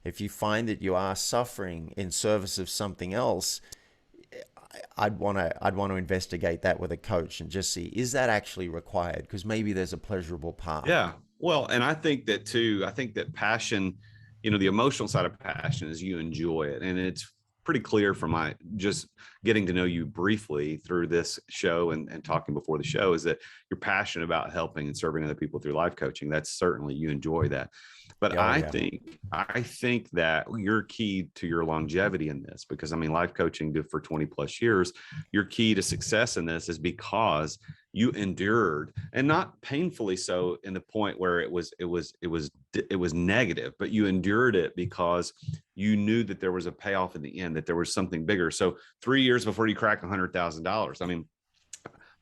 If you find that you are suffering in service of something else, I'd want to investigate that with a coach and just see, is that actually required? Because maybe there's a pleasurable path. Yeah. Well, and I think that too, I think that passion, the emotional side of passion is you enjoy it. And it's pretty clear from my just getting to know you briefly through this show and talking before the show is that you're passionate about helping and serving other people through life coaching. That's certainly, you enjoy that. But I think that your key to your longevity in this, because life coaching did for 20 plus years, your key to success in this is because you endured, and not painfully so in the point where it was negative, but you endured it because you knew that there was a payoff in the end, that there was something bigger. So 3 years before you crack $100,000,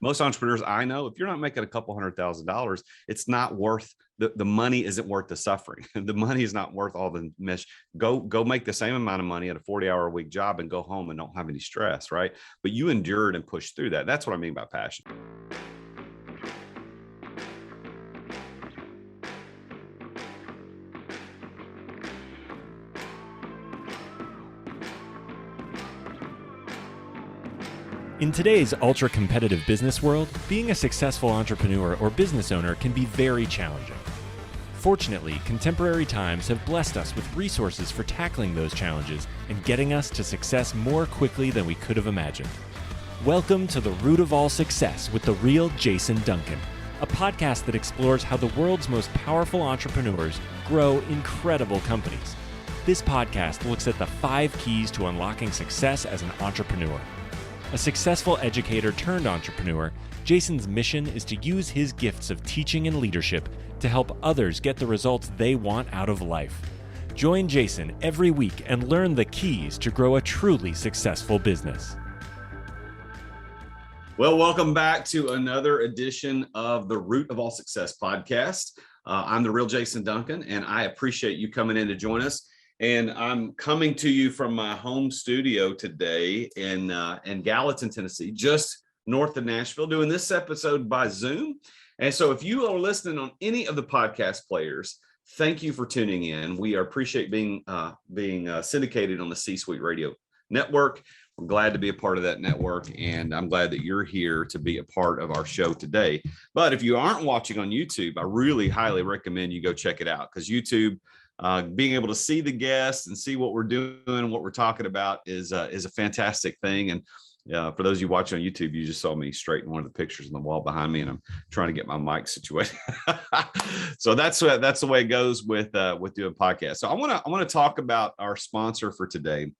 most entrepreneurs I know, if you're not making a couple $100,000, it's not worth the money isn't worth the suffering. The money is not worth all the mess. Go make the same amount of money at a 40-hour-a-week job and go home and don't have any stress, right? But you endured and pushed through that. That's what I mean by passion. In today's ultra-competitive business world, being a successful entrepreneur or business owner can be very challenging. Fortunately, contemporary times have blessed us with resources for tackling those challenges and getting us to success more quickly than we could have imagined. Welcome to The Root of All Success with the real Jason Duncan, a podcast that explores how the world's most powerful entrepreneurs grow incredible companies. This podcast looks at the 5 keys to unlocking success as an entrepreneur. A successful educator turned entrepreneur, Jason's mission is to use his gifts of teaching and leadership to help others get the results they want out of life. Join Jason every week and learn the keys to grow a truly successful business. Well, welcome back to another edition of the Root of All Success podcast. I'm the real Jason Duncan, and I appreciate you coming in to join us. And I'm coming to you from my home studio today in Gallatin, Tennessee, just north of Nashville, doing this episode by Zoom. And so if you are listening on any of the podcast players, thank you for tuning in. We appreciate being syndicated on the C-Suite Radio Network. We're glad to be a part of that network, and I'm glad that you're here to be a part of our show today. But if you aren't watching on YouTube, I really highly recommend you go check it out, because YouTube, being able to see the guests and see what we're doing and what we're talking about is a fantastic thing. And for those of you watching on YouTube, you just saw me straighten one of the pictures on the wall behind me, and I'm trying to get my mic situated. So that's the way it goes with doing podcasts. So I want to talk about our sponsor for today.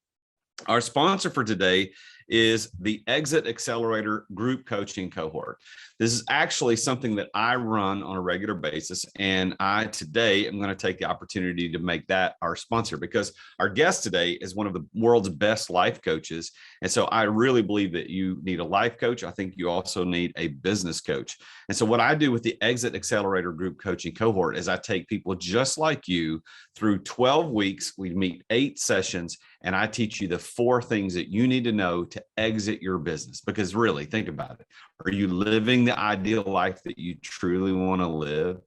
Our sponsor for today is the Exit Accelerator Group Coaching Cohort. This is actually something that I run on a regular basis, and I today am going to take the opportunity to make that our sponsor, because our guest today is one of the world's best life coaches. And so I really believe that you need a life coach. I think you also need a business coach. And so what I do with the Exit Accelerator Group Coaching Cohort is I take people just like you through 12 weeks. We meet 8 sessions, and I teach you the 4 things that you need to know to exit your business. Because really, think about it. Are you living the ideal life that you truly want to live?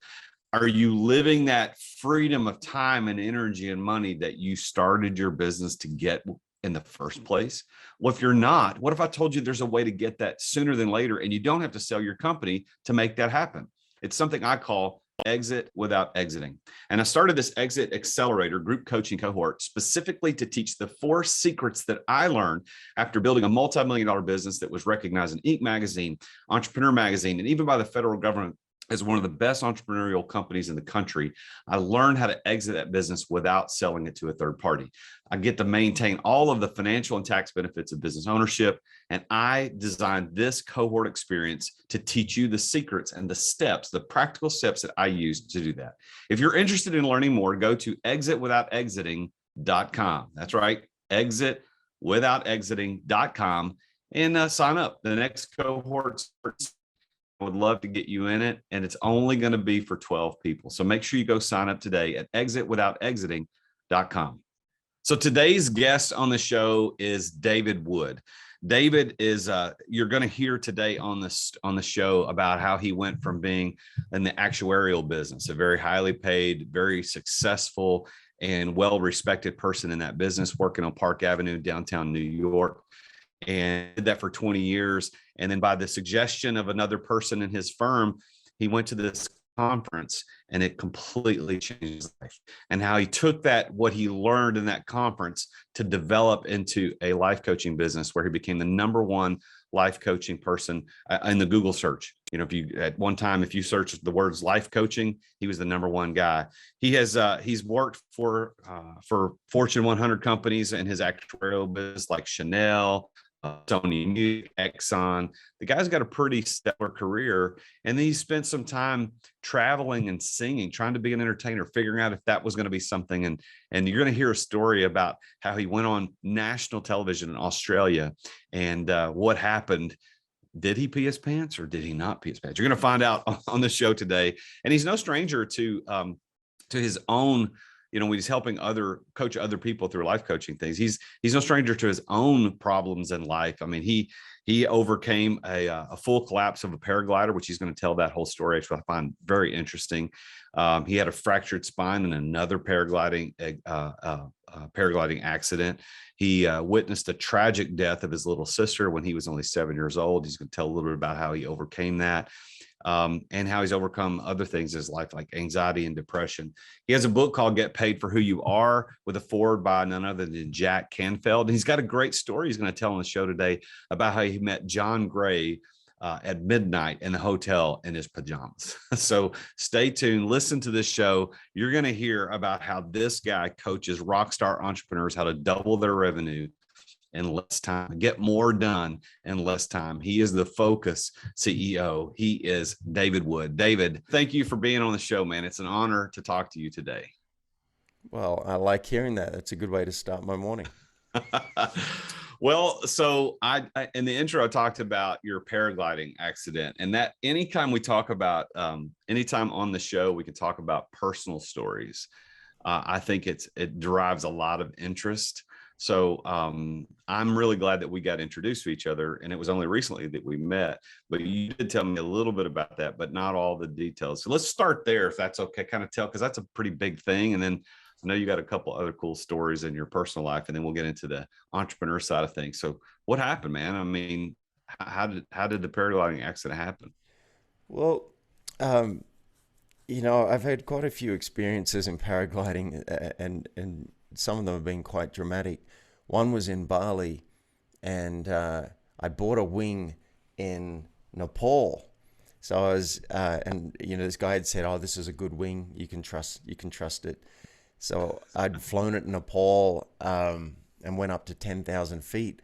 Are you living that freedom of time and energy and money that you started your business to get in the first place? Well, if you're not, what if I told you there's a way to get that sooner than later, and you don't have to sell your company to make that happen? It's something I call exit without exiting. And I started this Exit Accelerator Group Coaching Cohort specifically to teach the 4 secrets that I learned after building a multi-million-dollar business that was recognized in Inc. magazine, Entrepreneur magazine, and even by the federal government as one of the best entrepreneurial companies in the country. I learned how to exit that business without selling it to a third party. I get to maintain all of the financial and tax benefits of business ownership. And I designed this cohort experience to teach you the secrets and the steps, the practical steps that I use to do that. If you're interested in learning more, go to exitwithoutexiting.com. That's right, exitwithoutexiting.com, and sign up. The next cohort starts. I would love to get you in it, and it's only going to be for 12 people. So make sure you go sign up today at exitwithoutexiting.com. So today's guest on the show is David Wood. David is, you're going to hear today on the show about how he went from being in the actuarial business, a very highly paid, very successful and well-respected person in that business, working on Park Avenue, downtown New York, and did that for 20 years. And then by the suggestion of another person in his firm, he went to this conference, and it completely changed his life. And how he took that, what he learned in that conference, to develop into a life coaching business, where he became the #1 life coaching person in the Google search. You know, if you at one time, if you search the words life coaching, he was the #1 guy. He has he's worked for Fortune 100 companies in his actuarial business, like Chanel, Sony, Exxon. The guy's got a pretty stellar career, and then he spent some time traveling and singing, trying to be an entertainer, figuring out if that was going to be something. And you're going to hear a story about how he went on national television in Australia, and what happened. Did he pee his pants, or did he not pee his pants? You're going to find out on the show today. And he's no stranger to his own. You know, when he's helping coach other people through life coaching things, he's no stranger to his own problems in life. I mean, he overcame a full collapse of a paraglider, which he's going to tell that whole story, which I find very interesting. He had a fractured spine in another paragliding accident. He witnessed the tragic death of his little sister when he was only 7 years old. He's going to tell a little bit about how he overcame that. And how he's overcome other things in his life, like anxiety and depression. He has a book called Get Paid for Who You Are, with a foreword by none other than Jack Canfield. And he's got a great story he's going to tell on the show today about how he met John Gray at midnight in the hotel in his pajamas. So stay tuned. Listen to this show. You're going to hear about how this guy coaches rock star entrepreneurs how to double their revenue in less time, get more done in less time. He is the Focus CEO. He is David Wood. David, thank you for being on the show, man. It's an honor to talk to you today. Well, I like hearing that. That's a good way to start my morning. Well, so I in the intro, I talked about your paragliding accident, and that anytime we talk about, anytime on the show, we can talk about personal stories. I think it derives a lot of interest. So I'm really glad that we got introduced to each other, and it was only recently that we met, but you did tell me a little bit about that, but not all the details. So let's start there, if that's okay, kind of because that's a pretty big thing. And then I know you got a couple other cool stories in your personal life, and then we'll get into the entrepreneur side of things. So what happened, man? I mean, how did the paragliding accident happen? Well, you know, I've had quite a few experiences in paragliding, and some of them have been quite dramatic. One was in Bali, and I bought a wing in Nepal. So I was, and you know, this guy had said, "Oh, this is a good wing. You can trust it." So I'd flown it in Nepal, and went up to 10,000 feet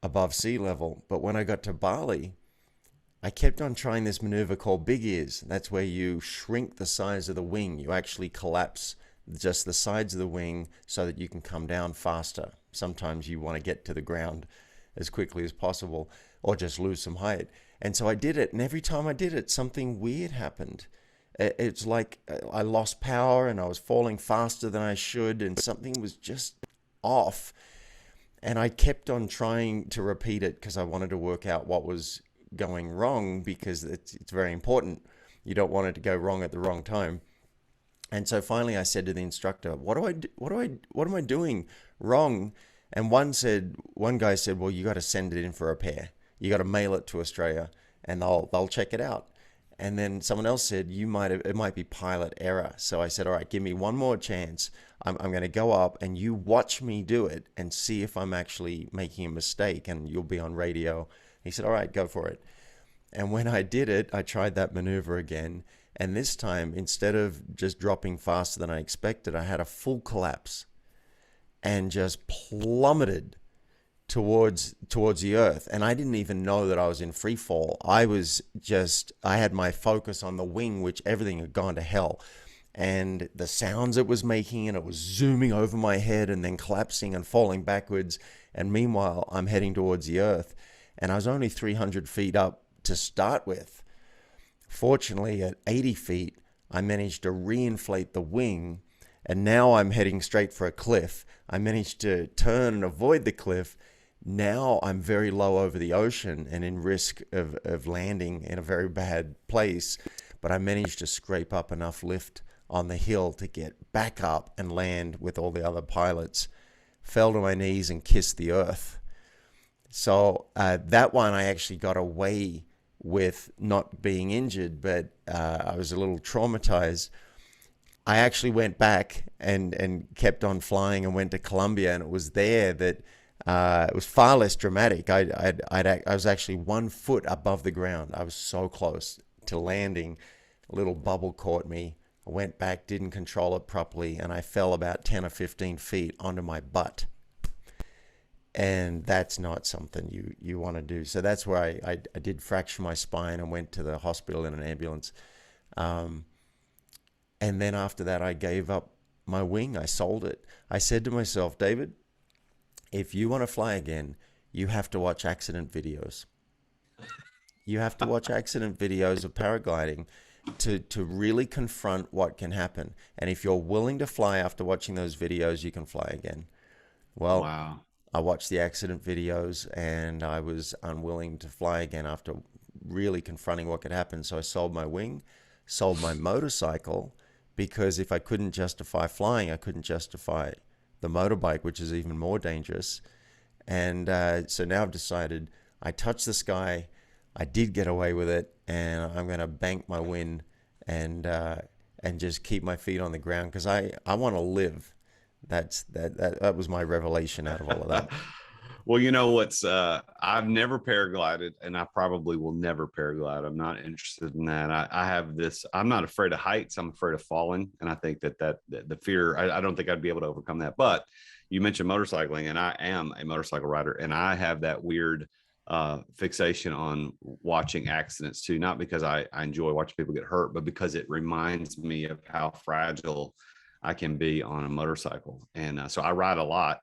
above sea level. But when I got to Bali, I kept on trying this maneuver called big ears. That's where you shrink the size of the wing. You actually collapse just the sides of the wing so that you can come down faster. Sometimes you want to get to the ground as quickly as possible, or just lose some height. And so I did it, and every time I did it, something weird happened. It's like I lost power, and I was falling faster than I should, and something was just off. And I kept on trying to repeat it because I wanted to work out what was going wrong, because it's very important. You don't want it to go wrong at the wrong time. And so finally I said to the instructor, what am I doing wrong? And one guy said, well, you got to send it in for repair. You got to mail it to Australia, and they'll check it out. And then someone else said, it might be pilot error. So I said, all right, give me one more chance. I'm going to go up, and you watch me do it and see if I'm actually making a mistake, and you'll be on radio. He said, all right, go for it. And when I did it, I tried that maneuver again. And this time, instead of just dropping faster than I expected, I had a full collapse and just plummeted towards the earth. And I didn't even know that I was in free fall. I had my focus on the wing, which everything had gone to hell. And the sounds it was making, and it was zooming over my head and then collapsing and falling backwards. And meanwhile, I'm heading towards the earth. And I was only 300 feet up to start with. Fortunately, at 80 feet, I managed to reinflate the wing, and now I'm heading straight for a cliff. I managed to turn and avoid the cliff. Now I'm very low over the ocean and in risk of landing in a very bad place, but I managed to scrape up enough lift on the hill to get back up and land with all the other pilots. Fell to my knees and kissed the earth. So that one I actually got away with not being injured, but I was a little traumatized. I actually went back and kept on flying and went to Colombia, and it was there that it was far less dramatic. I was actually 1 foot above the ground. I was so close to landing. A little bubble caught me. I went back, didn't control it properly, and I fell about 10 or 15 feet onto my butt. And that's not something you want to do. So that's where I did fracture my spine and went to the hospital in an ambulance. And then after that, I gave up my wing. I sold it. I said to myself, David, if you want to fly again, you have to watch accident videos. You have to watch accident videos of paragliding to really confront what can happen. And if you're willing to fly after watching those videos, you can fly again. Well, wow. I watched the accident videos and I was unwilling to fly again after really confronting what could happen. So I sold my wing, sold my motorcycle, because if I couldn't justify flying, I couldn't justify the motorbike, which is even more dangerous. And so now I've decided I touched the sky. I did get away with it, and I'm going to bank my win and just keep my feet on the ground because I want to live. That was my revelation out of all of that. Well, you know what's I've never paraglided, and I probably will never paraglide. I'm not interested in that. I have this. I'm not afraid of heights. I'm afraid of falling, and I think that the fear. I don't think I'd be able to overcome that. But you mentioned motorcycling, and I am a motorcycle rider, and I have that weird fixation on watching accidents too. Not because I enjoy watching people get hurt, but because it reminds me of how fragile I can be on a motorcycle. And so I ride a lot.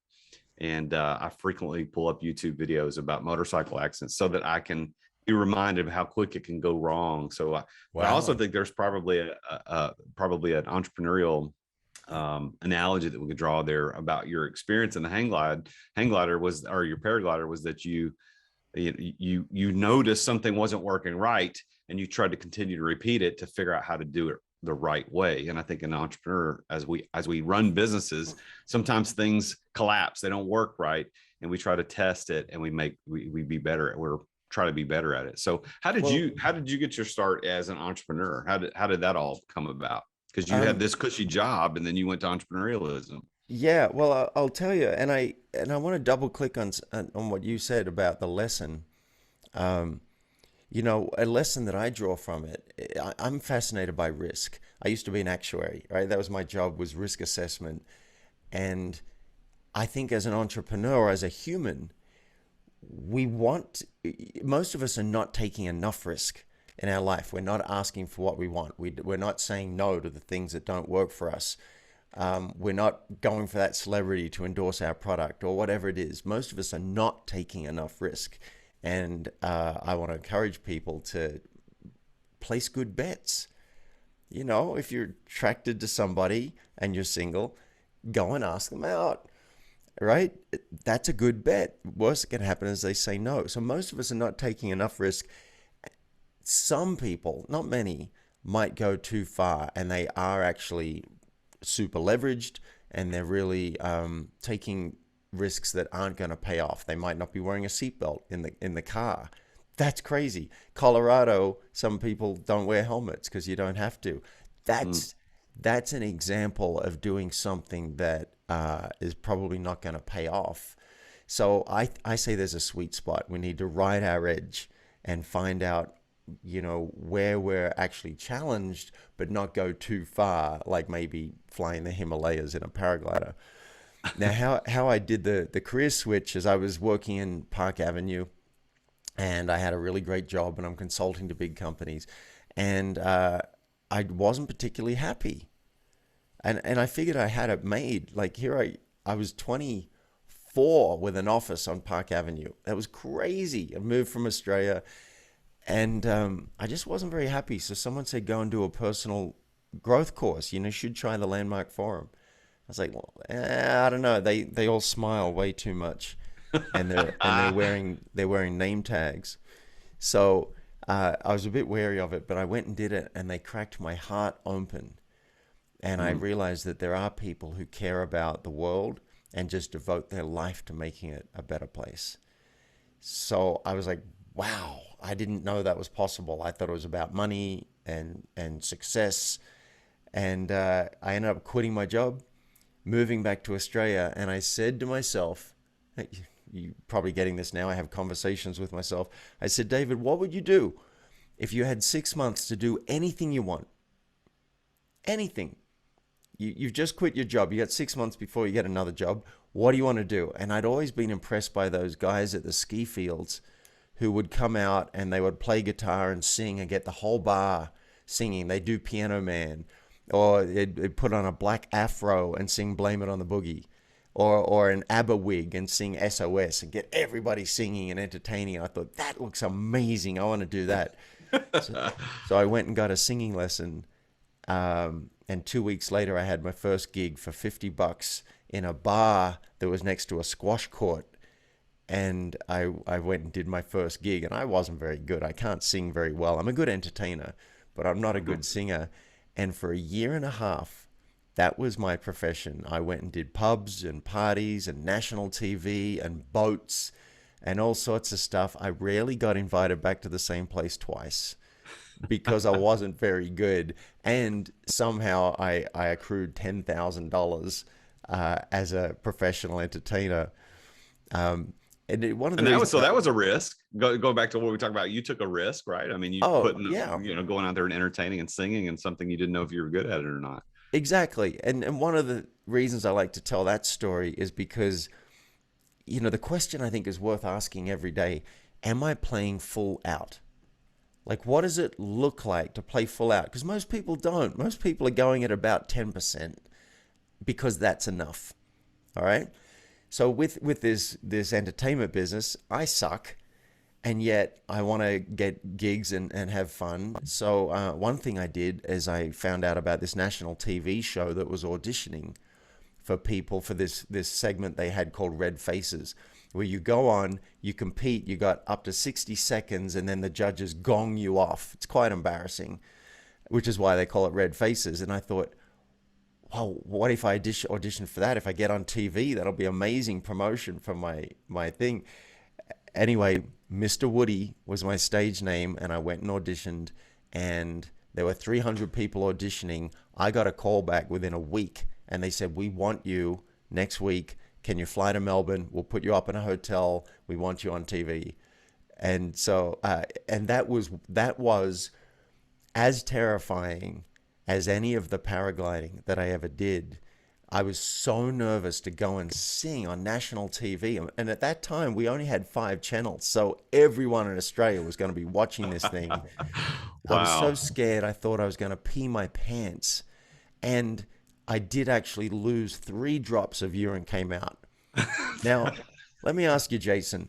And I frequently pull up YouTube videos about motorcycle accidents so that I can be reminded of how quick it can go wrong. So I also think there's probably an entrepreneurial analogy that we could draw there about your experience in the hang glider was, or your paraglider was that you noticed something wasn't working right, and you tried to continue to repeat it to figure out how to do it the right way. And I think an entrepreneur, as we run businesses, sometimes things collapse, they don't work right, and we try to test it, and we be better. We're try to be better at it. So how did you get your start as an entrepreneur? How did that all come about? Because you had this cushy job, and then you went to entrepreneurialism. Yeah, well, I'll tell you, and I want to double click on what you said about the lesson. A lesson that I draw from it, I'm fascinated by risk. I used to be an actuary, right? That was my job, was risk assessment. And I think as an entrepreneur, as a human, most of us are not taking enough risk in our life. We're not asking for what we want. We're not saying no to the things that don't work for us. We're not going for that celebrity to endorse our product or whatever it is. Most of us are not taking enough risk. And I want to encourage people to place good bets. If you're attracted to somebody and you're single, go and ask them out, right? That's a good bet. Worst that can happen is they say no. So most of us are not taking enough risk. Some people, not many, might go too far, and they are actually super leveraged, and they're really taking risks that aren't going to pay off. They might not be wearing a seatbelt in the car. That's crazy. Colorado, some people don't wear helmets because you don't have to. That's an example of doing something that is probably not going to pay off. So I say there's a sweet spot. We need to ride our edge and find out, where we're actually challenged, but not go too far, like maybe flying the Himalayas in a paraglider. Now, how I did the career switch is I was working in Park Avenue, and I had a really great job, and I'm consulting to big companies, and I wasn't particularly happy, and I figured I had it made. Like here, I was 24 with an office on Park Avenue. That was crazy. I moved from Australia, and I just wasn't very happy. So someone said, go and do a personal growth course. You should try the Landmark Forum. I was like, well, I don't know. They all smile way too much, and they're wearing name tags. So I was a bit wary of it, but I went and did it, and they cracked my heart open. And I realized that there are people who care about the world and just devote their life to making it a better place. So I was like, wow, I didn't know that was possible. I thought it was about money and success. And I ended up quitting my job, moving back to Australia. And I said to myself, you're probably getting this now, I have conversations with myself. I said, David, what would you do if you had 6 months to do anything you want? Anything. You've just quit your job. You got 6 months before you get another job. What do you want to do? And I'd always been impressed by those guys at the ski fields who would come out and they would play guitar and sing and get the whole bar singing. They do Piano Man, or they'd put on a black afro and sing Blame It on the Boogie, or an ABBA wig and sing SOS and get everybody singing and entertaining. I thought, that looks amazing. I want to do that. So I went and got a singing lesson. And 2 weeks later, I had my first gig for $50 in a bar that was next to a squash court. And I went and did my first gig, and I wasn't very good. I can't sing very well. I'm a good entertainer, but I'm not a good singer. And for a year and a half, that was my profession. I went and did pubs and parties and national TV and boats and all sorts of stuff. I rarely got invited back to the same place twice because I wasn't very good. And somehow I accrued $10,000 as a professional entertainer. That was a risk. Go back to what we talked about. You took a risk, right? I mean, going out there and entertaining and singing and something you didn't know if you were good at it or not. Exactly. And one of the reasons I like to tell that story is because, the question I think is worth asking every day, am I playing full out? Like, what does it look like to play full out? Because most people don't. Most people are going at about 10% because that's enough. All right. So with this entertainment business, I suck, and yet I want to get gigs and have fun. So one thing I did is I found out about this national TV show that was auditioning for people for this segment they had called Red Faces, where you go on, you compete, you got up to 60 seconds, and then the judges gong you off. It's quite embarrassing, which is why they call it Red Faces. And I thought, well, what if I audition for that? If I get on TV, that'll be amazing promotion for my thing. Anyway, Mr. Woody was my stage name, and I went and auditioned, and there were 300 people auditioning. I got a call back within a week, and they said, we want you next week. Can you fly to Melbourne? We'll put you up in a hotel. We want you on TV. And so, and that was as terrifying as any of the paragliding that I ever did. I was so nervous to go and sing on national TV. And at that time, we only had 5 channels. So everyone in Australia was going to be watching this thing. Wow. I was so scared. I thought I was going to pee my pants. And I did actually lose 3 drops of urine came out. Now, let me ask you, Jason,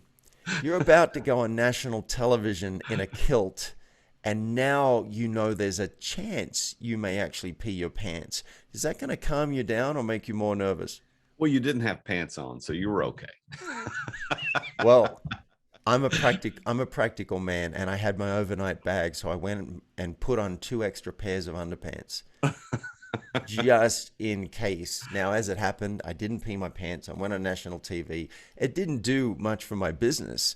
you're about to go on national television in a kilt, and now there's a chance you may actually pee your pants. Is that going to calm you down or make you more nervous? Well, you didn't have pants on, so you were okay. Well, I'm a practical man, and I had my overnight bag, so I went and put on 2 extra pairs of underpants. Just in case. Now, as it happened, I didn't pee my pants. I went on national TV. It didn't do much for my business.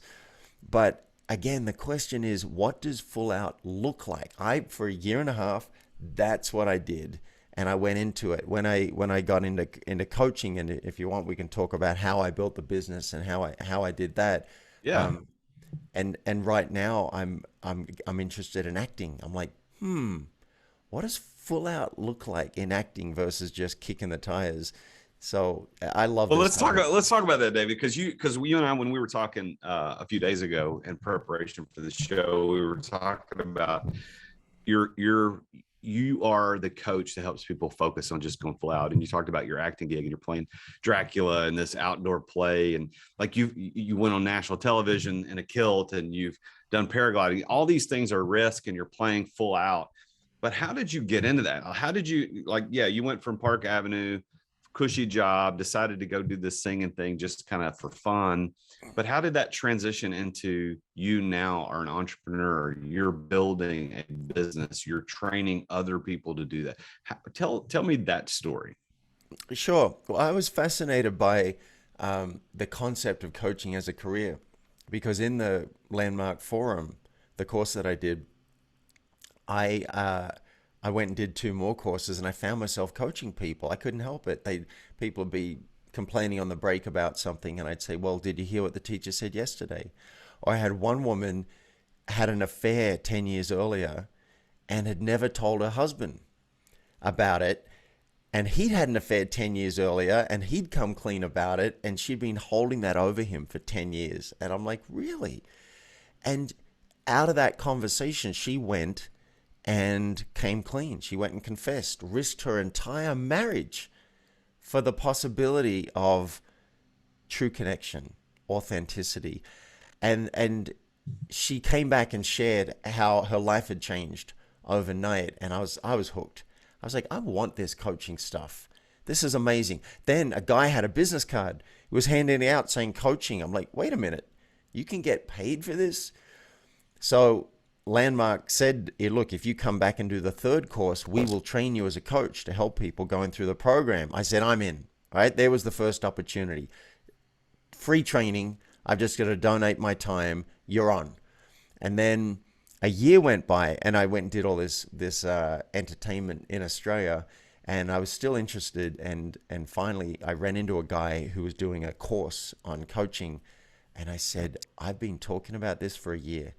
But again, the question is, what does full out look like? For a year and a half, that's what I did. And I went into it. When I got into coaching, and if you want, we can talk about how I built the business and how I did that. Yeah. And right now I'm interested in acting. I'm like, what does full out look like in acting versus just kicking the tires? So I love. Well, let's talk about that, David, because you and I, when we were talking a few days ago in preparation for the show, we were talking about you are the coach that helps people focus on just going full out. And you talked about your acting gig, and you're playing Dracula in this outdoor play, and like you went on national television in a kilt, and you've done paragliding. All these things are risk, and you're playing full out. But how did you get into that? How did you you went from Park Avenue cushy job, decided to go do this singing thing just kind of for fun. But how did that transition into you now are an entrepreneur, you're building a business, you're training other people to do that? Tell me that story. Sure. Well, I was fascinated by the concept of coaching as a career, because in the Landmark Forum, the course that I did, I went and did 2 more courses, and I found myself coaching people. I couldn't help it. People would be complaining on the break about something, and I'd say, well, did you hear what the teacher said yesterday? Or I had one woman had an affair 10 years earlier and had never told her husband about it. And he'd had an affair 10 years earlier, and he'd come clean about it, and she'd been holding that over him for 10 years. And I'm like, really? And out of that conversation, she went and came clean. She went and confessed, risked her entire marriage for the possibility of true connection, authenticity. And she came back and shared how her life had changed overnight, and I was hooked. I was like, I want this coaching stuff. This is amazing. Then a guy had a business card. He was handing it out saying coaching. I'm like, wait a minute, you can get paid for this? So Landmark said, look, if you come back and do the 3rd course, we will train you as a coach to help people going through the program. I said, I'm in. All right, there was the first opportunity. Free training. I've just got to donate my time. You're on. And then a year went by, and I went and did all this entertainment in Australia, and I was still interested. And finally, I ran into a guy who was doing a course on coaching, and I said, I've been talking about this for a year.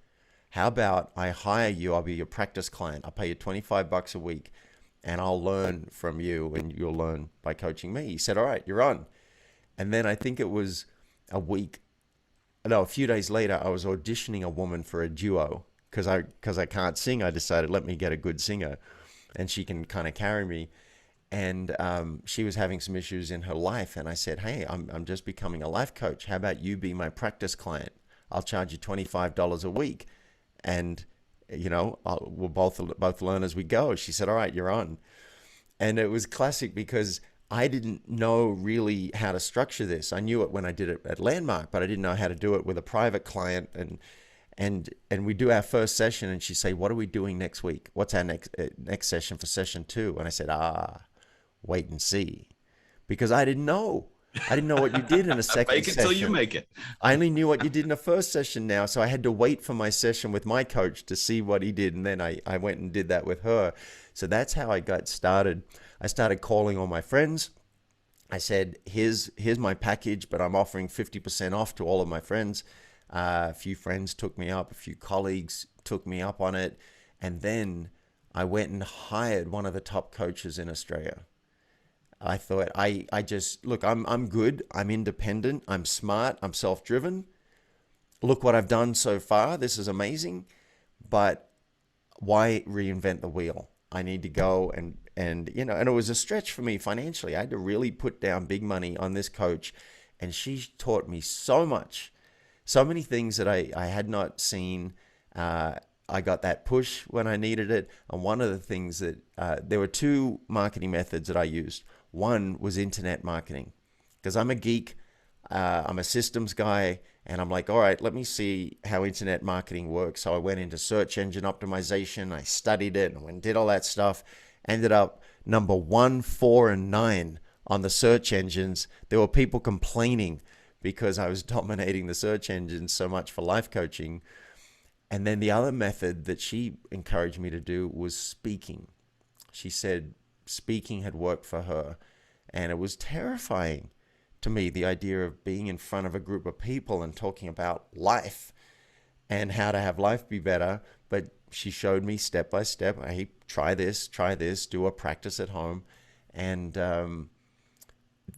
How about I hire you? I'll be your practice client. I'll pay you $25 a week, and I'll learn from you, and you'll learn by coaching me. He said, all right, you're on. And then I think it was a few days later, I was auditioning a woman for a duo. Because I can't sing, I decided, let me get a good singer, and she can kind of carry me. And she was having some issues in her life, and I said, hey, I'm just becoming a life coach. How about you be my practice client? I'll charge you $25 a week, and we'll both learn as we go. She said, all right, you're on. And it was classic because I didn't know really how to structure this. I knew it when I did it at Landmark, but I didn't know how to do it with a private client. And we do our first session, and she say, what are we doing next week? What's our next session for session 2? And I said, wait and see, because I didn't know what you did in a second Make it session. till you make it. I only knew what you did in the first session now, so I had to wait for my session with my coach to see what he did, and then I went and did that with her. So that's how I got started. I started calling all my friends. I said, here's my package, but I'm offering 50% off to all of my friends. A few friends took me up, a few colleagues took me up on it. And then I went and hired one of the top coaches in Australia. I thought, look, I'm good. I'm independent. I'm smart. I'm self-driven. Look what I've done so far. This is amazing. But why reinvent the wheel? I need to go and it was a stretch for me financially. I had to really put down big money on this coach. And she taught me so much. So many things that I had not seen. I got that push when I needed it. And one of the things that there were 2 marketing methods that I used. One was internet marketing, because I'm a geek. I'm a systems guy, and I'm like, all right, let me see how internet marketing works. So I went into search engine optimization. I studied it and did all that stuff. Ended up number 1, 4, and 9 on the search engines. There were people complaining because I was dominating the search engines so much for life coaching. And then the other method that she encouraged me to do was speaking. She said speaking had worked for her, and it was terrifying to me, the idea of being in front of a group of people and talking about life and how to have life be better. But she showed me step by step, hey, try this, do a practice at home. And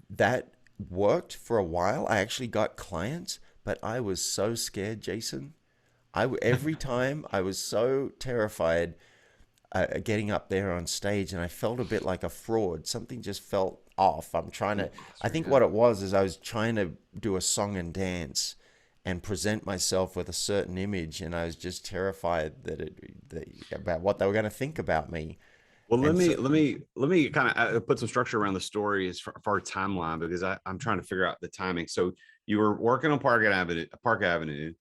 that worked for a while. I actually got clients, but I was so scared, Jason. Every time I was so terrified getting up there on stage, and I felt a bit like a fraud. Something just felt off. I think what it was is I was trying to do a song and dance and present myself with a certain image, and I was just terrified about what they were going to think about me. Well, let And me so, kind of put some structure around the story as far as timeline, because I'm trying to figure out the timing. So you were working on Park Avenue.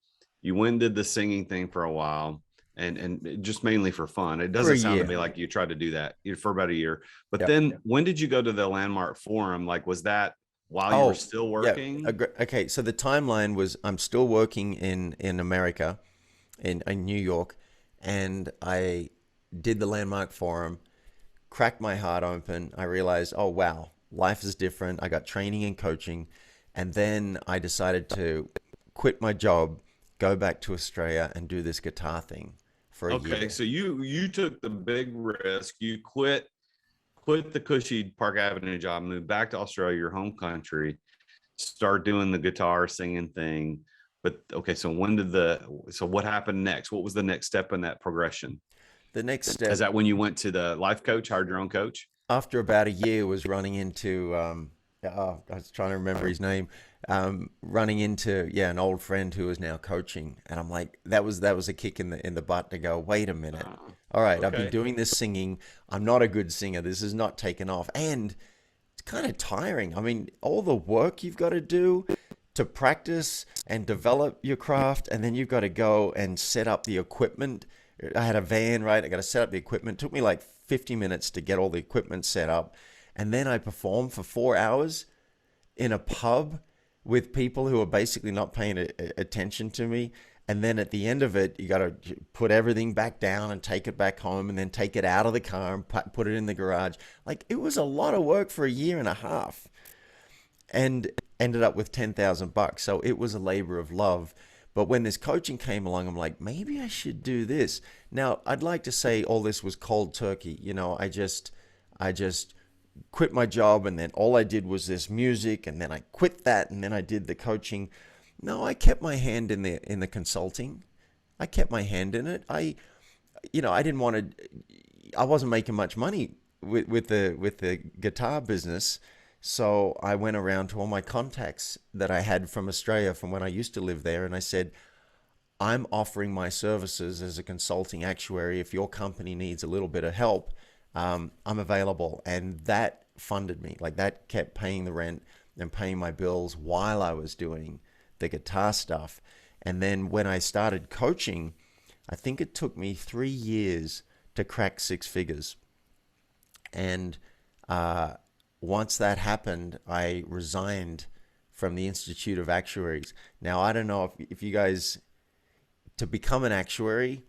You went and did the singing thing for a while, and just mainly for fun. It for a doesn't sound to year. me like you tried to do that for about a year. But Yep. then when did you go to the Landmark Forum? Like, was that while you were Oh, still yeah. working? Okay. So the timeline was I'm still working in America, in New York, and I did the Landmark Forum, cracked my heart open. I realized, oh wow, life is different. I got training and coaching, and then I decided to quit my job, go back to Australia, and do this guitar thing for a Okay, year. so you took the big risk. You quit the cushy Park Avenue job, moved back to Australia, your home country, start doing the guitar singing thing. But okay, so what happened next? What was the next step in that progression? The next Is step that when you went to the life coach, hired your own coach? after about a year was running into I was trying to remember his name, running into an old friend who is now coaching, and I'm like, that was a kick in the butt to go, wait a minute, all right, I've been Okay. doing this singing, I'm not a good singer, this is not taken off, and it's kind of tiring. I mean, all the work you've got to do to practice and develop your craft, and then you've got to go and set up the equipment. I had a van, right? I got to set up the equipment. It took me like 50 minutes to get all the equipment set up. And then I performed for 4 hours in a pub with people who are basically not paying attention to me. And then at the end of it, you got to put everything back down and take it back home and then take it out of the car and put it in the garage. Like, it was a lot of work for a year and a half, and ended up with $10,000. So it was a labor of love. But when this coaching came along, I'm like, maybe I should do this. Now, I'd like to say all this was cold turkey. I just quit my job, and then all I did was this music, and then I quit that, and then I did the coaching. No, I kept my hand in the consulting. I kept my hand in it. I didn't want to. I wasn't making much money with the guitar business, so I went around to all my contacts that I had from Australia, from when I used to live there, and I said, I'm offering my services as a consulting actuary. If your company needs a little bit of help, I'm available. And that funded me. Like, that kept paying the rent and paying my bills while I was doing the guitar stuff. And then when I started coaching, I think it took me 3 years to crack six figures. And once that happened, I resigned from the Institute of Actuaries. Now, I don't know if you guys, to become an actuary,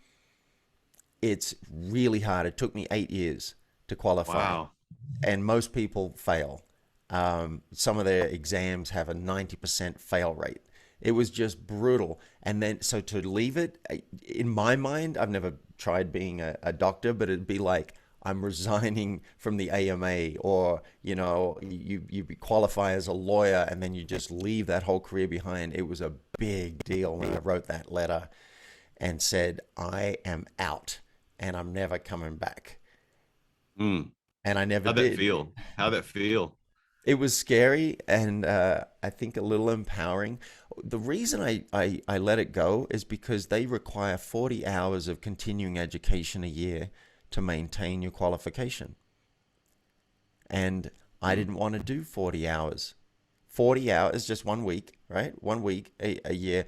it's really hard. It took me 8 years to qualify, Wow. and most people fail. Some of their exams have a 90% fail rate. It was just brutal. And then, so to leave it, in my mind, I've never tried being a doctor, but it'd be like, I'm resigning from the AMA, or, you qualify as a lawyer and then you just leave that whole career behind. It was a big deal when I wrote that letter and said, I am out and I'm never coming back. Mm. And I never How'd that did. feel? How'd that feel? It was scary, and I think a little empowering. The reason I let it go is because they require 40 hours of continuing education a year to maintain your qualification. And I didn't want to do 40 hours. 40 hours, just 1 week, right? 1 week a year.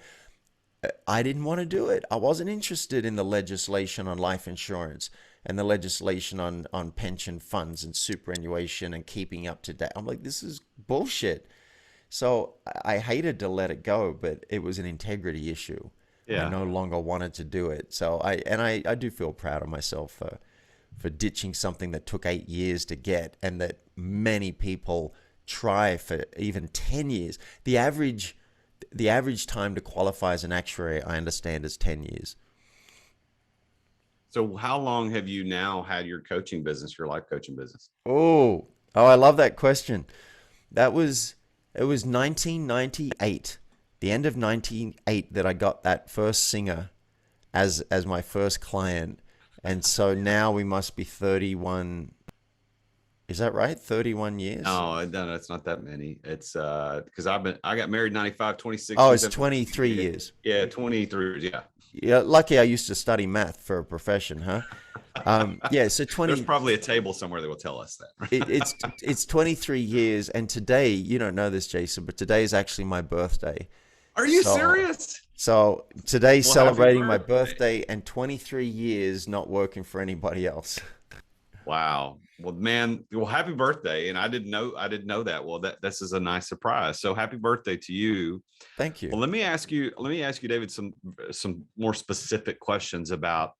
I didn't want to do it. I wasn't interested in the legislation on life insurance and the legislation on pension funds and superannuation and keeping up to date. I'm like, this is bullshit. So I hated to let it go, but it was an integrity issue. I Yeah. no longer wanted to do it. So I do feel proud of myself for ditching something that took 8 years to get, and that many people try for even 10 years. The average time to qualify as an actuary, I understand, is 10 years. So how long have you now had your coaching business, your life coaching business? Oh, I love that question. It was 1998, the end of 1998, that I got that first singer as my first client. And so now we must be 31. Is that right? 31 years? No, it's not that many. It's because I got married in 95, 26 Oh, years it's after. 23 years. Yeah, 23. Yeah. Yeah, lucky I used to study math for a profession, huh? Yeah, so 20. There's probably a table somewhere that will tell us that. It's 23 years, and today, you don't know this, Jason, but today is actually my birthday. Are you serious? So today's Well, celebrating my birthday and 23 years not working for anybody else. Wow. Well, man, well, happy birthday. And I didn't know that. Well, this is a nice surprise. So happy birthday to you. Thank you. Well, let me ask you, David, some more specific questions about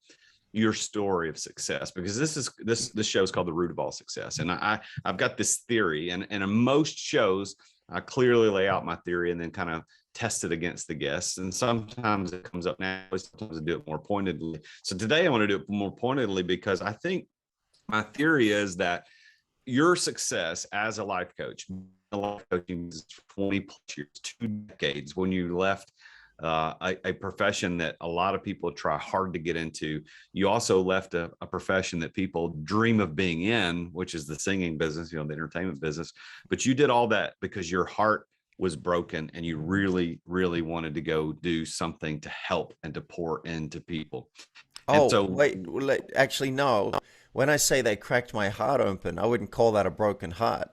your story of success, because this show is called The Root of All Success. And I've got this theory, and in most shows, I clearly lay out my theory and then kind of test it against the guests. And sometimes it comes up now, sometimes I do it more pointedly. So today I want to do it more pointedly because I think my theory is that your success as a life coach coaching for 20 plus years, 2 decades, when you left a profession that a lot of people try hard to get into. You also left a profession that people dream of being in, which is the singing business, the entertainment business. But you did all that because your heart was broken and you really, really wanted to go do something to help and to pour into people. Oh, so, wait, actually, no. When I say they cracked my heart open, I wouldn't call that a broken heart.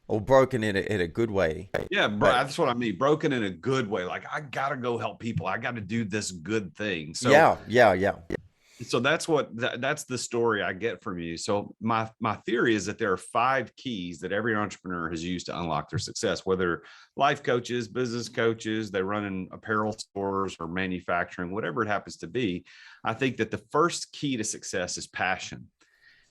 Or broken in a good way. Yeah, bro, that's what I mean. Broken in a good way. Like, I got to go help people. I got to do this good thing. So yeah. So that's that's the story I get from you. So my theory is that there are 5 keys that every entrepreneur has used to unlock their success, whether life coaches, business coaches, they run in apparel stores or manufacturing, whatever it happens to be. I think that the first key to success is passion.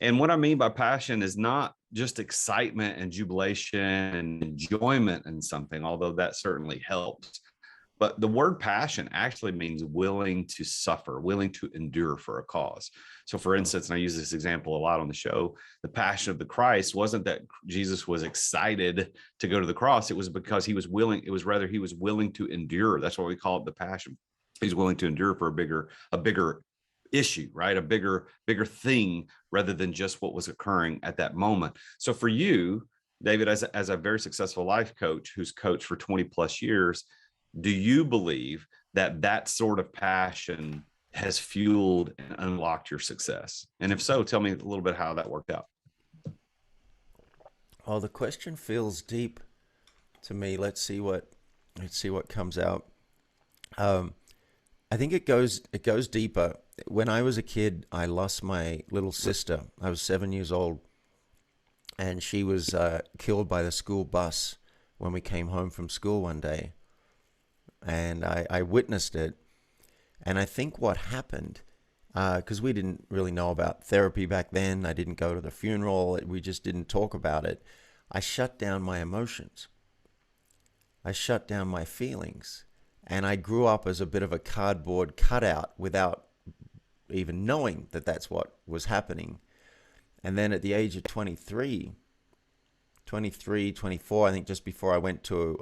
And what I mean by passion is not just excitement and jubilation and enjoyment in something, although that certainly helps. But the word passion actually means willing to suffer, willing to endure for a cause. So for instance, and I use this example a lot on the show, the passion of the Christ wasn't that Jesus was excited to go to the cross. It was because he was willing. It was rather he was willing to endure. That's what we call it, the passion. He's willing to endure for a bigger issue, right? A bigger thing rather than just what was occurring at that moment. So for you, David, as a very successful life coach who's coached for 20 plus years, do you believe that sort of passion has fueled and unlocked your success? And if so, tell me a little bit how that worked out. Oh, the question feels deep to me. Let's see what comes out. I think it goes deeper. When I was a kid, I lost my little sister. I was 7 years old, and she was killed by the school bus when we came home from school one day. And I witnessed it. And I think what happened, because we didn't really know about therapy back then, I didn't go to the funeral, we just didn't talk about it. I shut down my emotions. I shut down my feelings. And I grew up as a bit of a cardboard cutout without even knowing that that's what was happening. And then at the age of 23, 24, I think just before I went to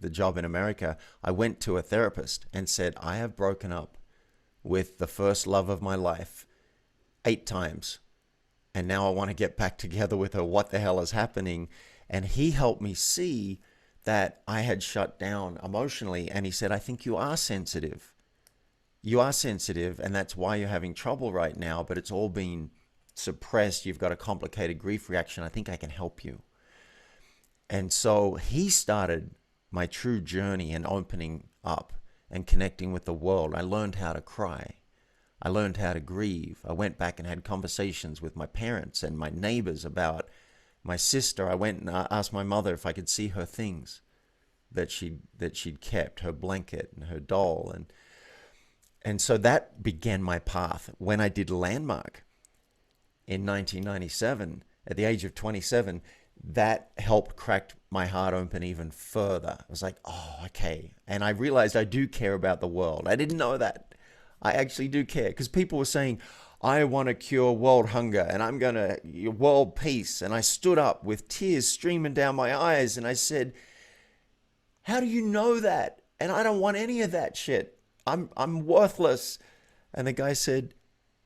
the job in America, I went to a therapist and said, I have broken up with the first love of my life 8 times. And now I want to get back together with her. What the hell is happening? And he helped me see that I had shut down emotionally. And he said, I think you are sensitive. You are sensitive, and that's why you're having trouble right now, but it's all been suppressed. You've got a complicated grief reaction. I think I can help you. And so he started my true journey in opening up and connecting with the world. I learned how to cry. I learned how to grieve. I went back and had conversations with my parents and my neighbors about my sister. I went and asked my mother if I could see her things that she'd kept, her blanket and her doll. And so that began my path. When I did Landmark in 1997, at the age of 27, that helped crack my heart open even further. I was like, oh, okay. And I realized I do care about the world. I didn't know that. I actually do care, because people were saying, I want to cure world hunger and I'm going to world peace. And I stood up with tears streaming down my eyes and I said, how do you know that? And I don't want any of that shit. I'm worthless. And the guy said,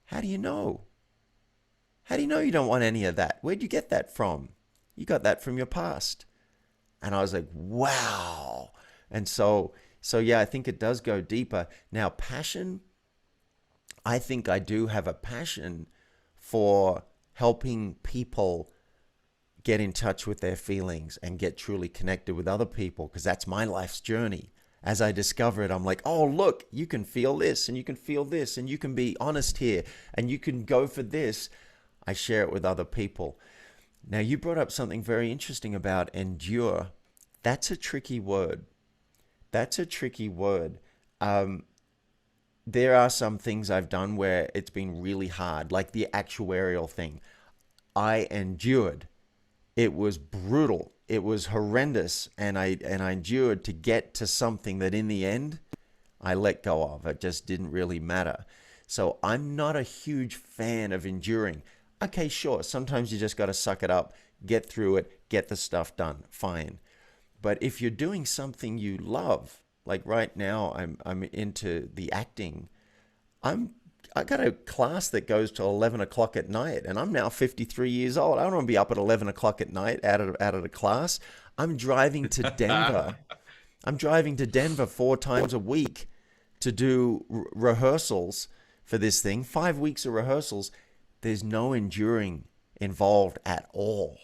how do you know? How do you know you don't want any of that? Where'd you get that from? You got that from your past. And I was like, wow. And so So yeah, I think it does go deeper. Now, passion, I think I do have a passion for helping people get in touch with their feelings and get truly connected with other people, because that's my life's journey. As I discover it, I'm like, oh, look, you can feel this and you can feel this and you can be honest here and you can go for this. I share it with other people. Now, you brought up something very interesting about endure. That's a tricky word. That's a tricky word. There are some things I've done where it's been really hard, like the actuarial thing. I endured. It was brutal. It was horrendous. And I endured to get to something that in the end, I let go of. It just didn't really matter. So I'm not a huge fan of enduring. Okay, sure. Sometimes you just got to suck it up, get through it, get the stuff done. Fine. But if you're doing something you love, like right now, I'm into the acting. I got a class that goes till 11 o'clock at night, and I'm now 53 years old. I don't want to be up at 11 o'clock at night out of the class. I'm driving to Denver. I'm driving to Denver 4 times a week to do rehearsals for this thing. 5 weeks of rehearsals. There's no enduring involved at all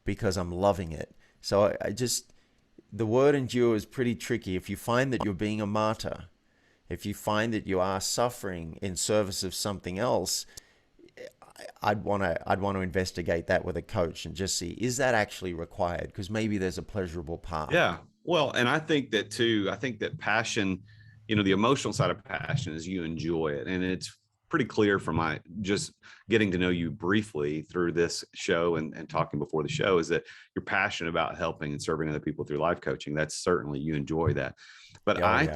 because I'm loving it. So I just, the word endure is pretty tricky. If you find that you're being a martyr, if you find that you are suffering in service of something else, I'd want to investigate that with a coach and just see, is that actually required? Because maybe there's a pleasurable path. Yeah. Well, and I think that too, I think that passion, the emotional side of passion is you enjoy it. And it's pretty clear from my just getting to know you briefly through this show and talking before the show is that you're passionate about helping and serving other people through life coaching. That's certainly, you enjoy that. But I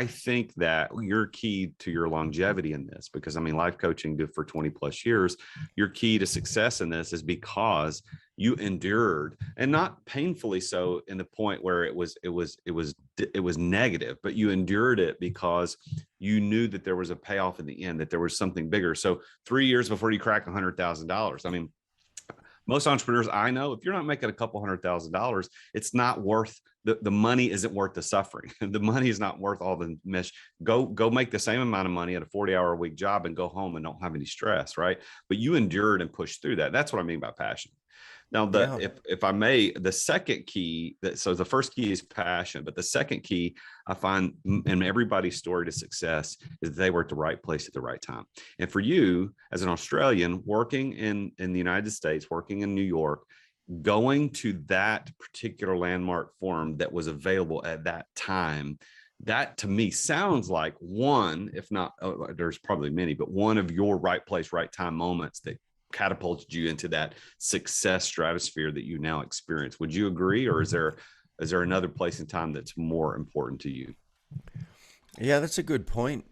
think that your key to your longevity in this, because life coaching for 20 plus years, your key to success in this is because you endured, and not painfully so in the point where it was negative, but you endured it because you knew that there was a payoff in the end, that there was something bigger. So 3 years before you crack $100,000, most entrepreneurs I know, if you're not making a couple $100,000, it's not worth the money. Isn't worth the suffering. The money is not worth all the mess. Go make the same amount of money at a 40-hour a week job and go home and don't have any stress, right? But you endured and pushed through that. That's what I mean by passion. Now, if I may, the second key, so the first key is passion, but the second key I find in everybody's story to success is that they were at the right place at the right time. And for you, as an Australian working in the United States, working in New York, going to that particular landmark forum that was available at that time, that to me sounds like one, if not, there's probably many, but one of your right place, right time moments that catapulted you into that success stratosphere that you now experience. Would you agree, or is there another place in time that's more important to you? Yeah, that's a good point.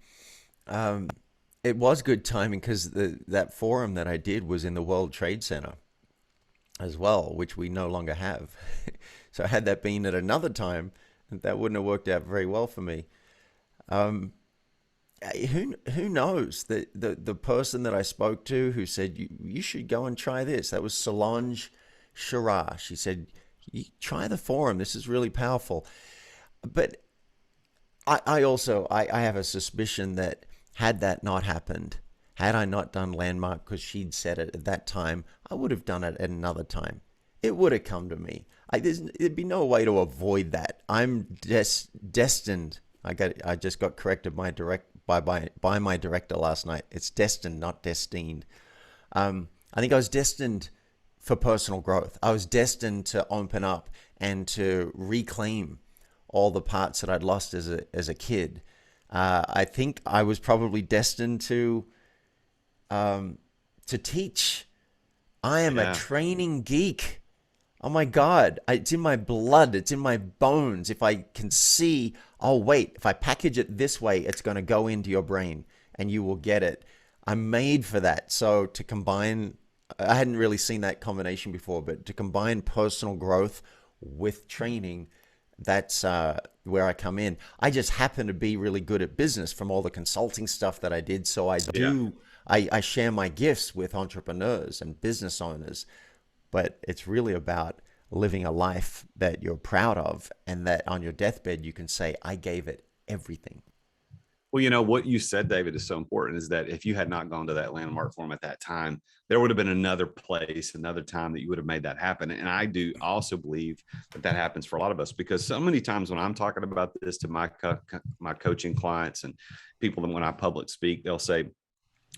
It was good timing because that forum that I did was in the World Trade Center as well, which we no longer have. So had that been at another time, that wouldn't have worked out very well for me. Who knows? The person that I spoke to who said, you should go and try this, that was Solange Shara. She said, try the forum. This is really powerful. But I also have a suspicion that had that not happened, had I not done Landmark because she'd said it at that time, I would have done it at another time. It would have come to me. There'd be no way to avoid that. I'm destined. I just got corrected by my director last night. It's destined, not destined. I think I was destined for personal growth. I was destined to open up and to reclaim all the parts that I'd lost as a kid. I think I was probably destined to teach. I am a training geek. Oh my God, it's in my blood. It's in my bones. If I can see, oh wait, if I package it this way, it's going to go into your brain and you will get it. I'm made for that. So to combine, I hadn't really seen that combination before, but to combine personal growth with training, that's where I come in. I just happen to be really good at business from all the consulting stuff that I did. So I share my gifts with entrepreneurs and business owners. But it's really about living a life that you're proud of, and that on your deathbed you can say, I gave it everything. Well, you know, what you said, David, is so important, is that if you had not gone to that landmark forum at that time, there would have been another place, another time that you would have made that happen. And I do also believe that that happens for a lot of us, because so many times when I'm talking about this to my coaching clients and people, that when I public speak, they'll say,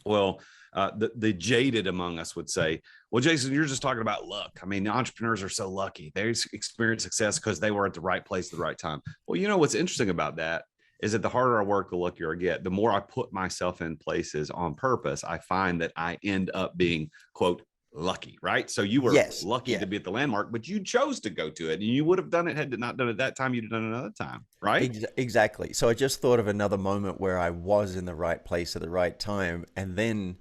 well, the jaded among us would say, well, Jason, you're just talking about luck. I mean, entrepreneurs are so lucky. They experience success because they were at the right place at the right time. Well, you know, what's interesting about that is that the harder I work, the luckier I get. The more I put myself in places on purpose, I find that I end up being, quote, lucky, right? So you were lucky to be at the landmark, but you chose to go to it, and you would have done it had it not done it that time. You'd have done it another time, right? Exactly. So I just thought of another moment where I was in the right place at the right time. And then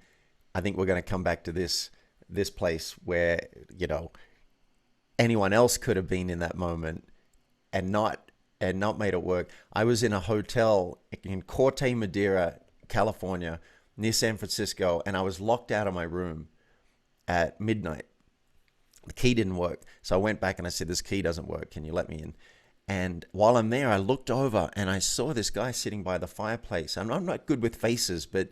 I think we're going to come back to this place where, you know, anyone else could have been in that moment and not made it work. I was in a hotel in Corte Madera, California, near San Francisco, and I was locked out of my room at midnight. The key didn't work. So I went back and I said, this key doesn't work. Can you let me in? And while I'm there, I looked over and I saw this guy sitting by the fireplace. I'm not good with faces, but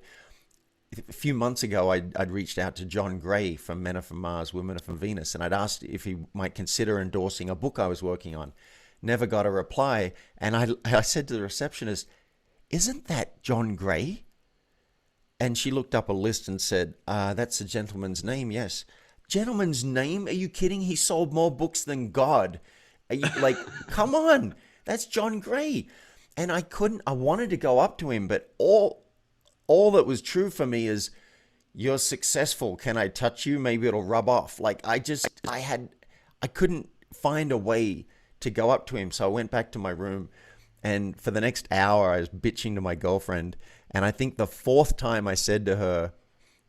a few months ago, I'd reached out to John Gray from Men Are From Mars, Women Are From Venus, and I'd asked if he might consider endorsing a book I was working on. Never got a reply. And I said to the receptionist, isn't that John Gray? And she looked up a list and said, that's the gentleman's name, yes. Gentleman's name? Are you kidding? He sold more books than God. Are you, like, come on, that's John Gray. And I wanted to go up to him, but all that was true for me is, you're successful. Can I touch you? Maybe it'll rub off. Like, I couldn't find a way to go up to him. So I went back to my room, and for the next hour, I was bitching to my girlfriend. And I think the fourth time I said to her,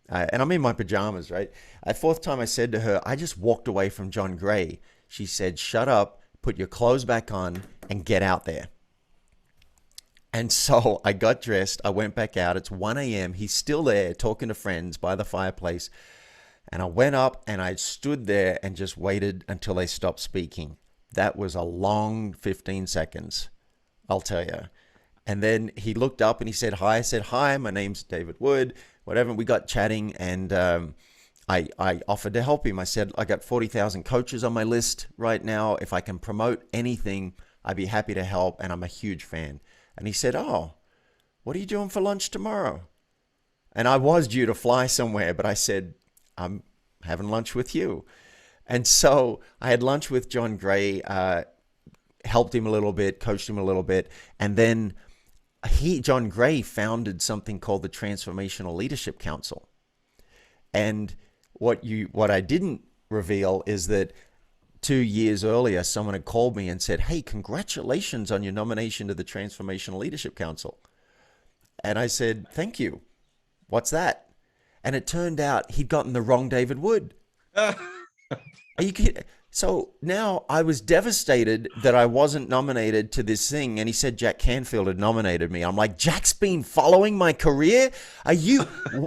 and I'm in my pajamas, right? The fourth time I said to her, I just walked away from John Gray. She said, shut up, put your clothes back on, and get out there. And so I got dressed. I went back out. It's 1 a.m. He's still there talking to friends by the fireplace. And I went up and I stood there and just waited until they stopped speaking. That was a long 15 seconds, I'll tell you. And then he looked up and he said, hi. I said, hi, my name's David Wood, whatever. We got chatting, and I offered to help him. I said, I got 40,000 coaches on my list right now. If I can promote anything, I'd be happy to help, and I'm a huge fan. And he said, oh, what are you doing for lunch tomorrow? And I was due to fly somewhere, but I said, I'm having lunch with you. And so I had lunch with John Gray, helped him a little bit, coached him a little bit. And then John Gray founded something called the Transformational Leadership Council. And what I didn't reveal is that 2 years earlier, someone had called me and said, hey, congratulations on your nomination to the Transformational Leadership Council. And I said, thank you. What's that? And it turned out he'd gotten the wrong David Wood. Are you kidding? So now I was devastated that I wasn't nominated to this thing. And he said Jack Canfield had nominated me. I'm like, Jack's been following my career? Are you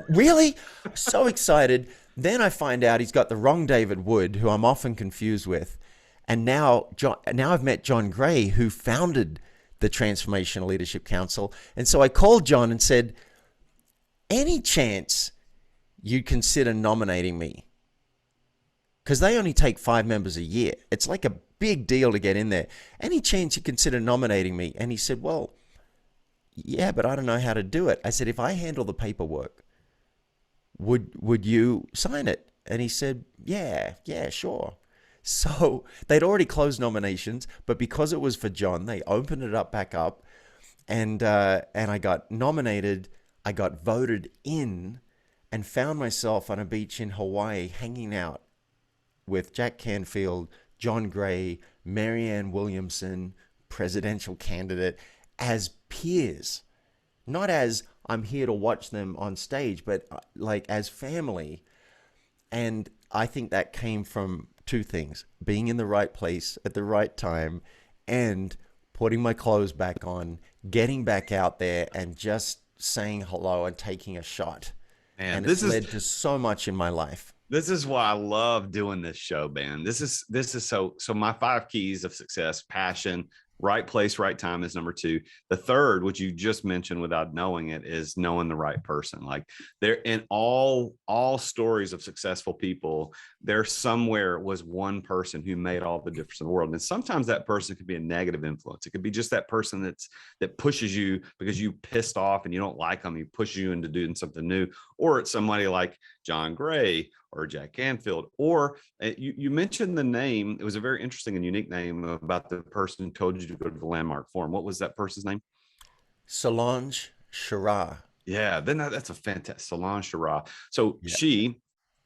really? So excited. Then I find out he's got the wrong David Wood, who I'm often confused with. And now I've met John Gray, who founded the Transformational Leadership Council. And so I called John and said, any chance you'd consider nominating me? Because they only take 5 members a year. It's like a big deal to get in there. Any chance you consider nominating me? And he said, well, yeah, but I don't know how to do it. I said, if I handle the paperwork, would you sign it? And he said, yeah, sure. So they'd already closed nominations, but because it was for John, they opened it back up, and I got nominated. I got voted in, and found myself on a beach in Hawaii hanging out with Jack Canfield, John Gray, Marianne Williamson, presidential candidate, as peers. Not as I'm here to watch them on stage, but like as family. And I think that came from 2 things: being in the right place at the right time, and putting my clothes back on, getting back out there, and just saying hello and taking a shot. And it's led to so much in my life. This is why I love doing this show, man. This is so my 5 keys of success: passion, right place, right time is number 2. The third, which you just mentioned without knowing it, is knowing the right person. Like, there in all stories of successful people, there somewhere was one person who made all the difference in the world. And sometimes that person could be a negative influence. It could be just that person that pushes you because you pissed off and you don't like them. He pushes you into doing something new. Or it's somebody like John Gray or Jack Canfield. Or you mentioned the name. It was a very interesting and unique name about the person who told you to go to the Landmark Forum. What was that person's name? Solange Shara. Yeah, then that's a fantastic Solange Shara. So Yeah. she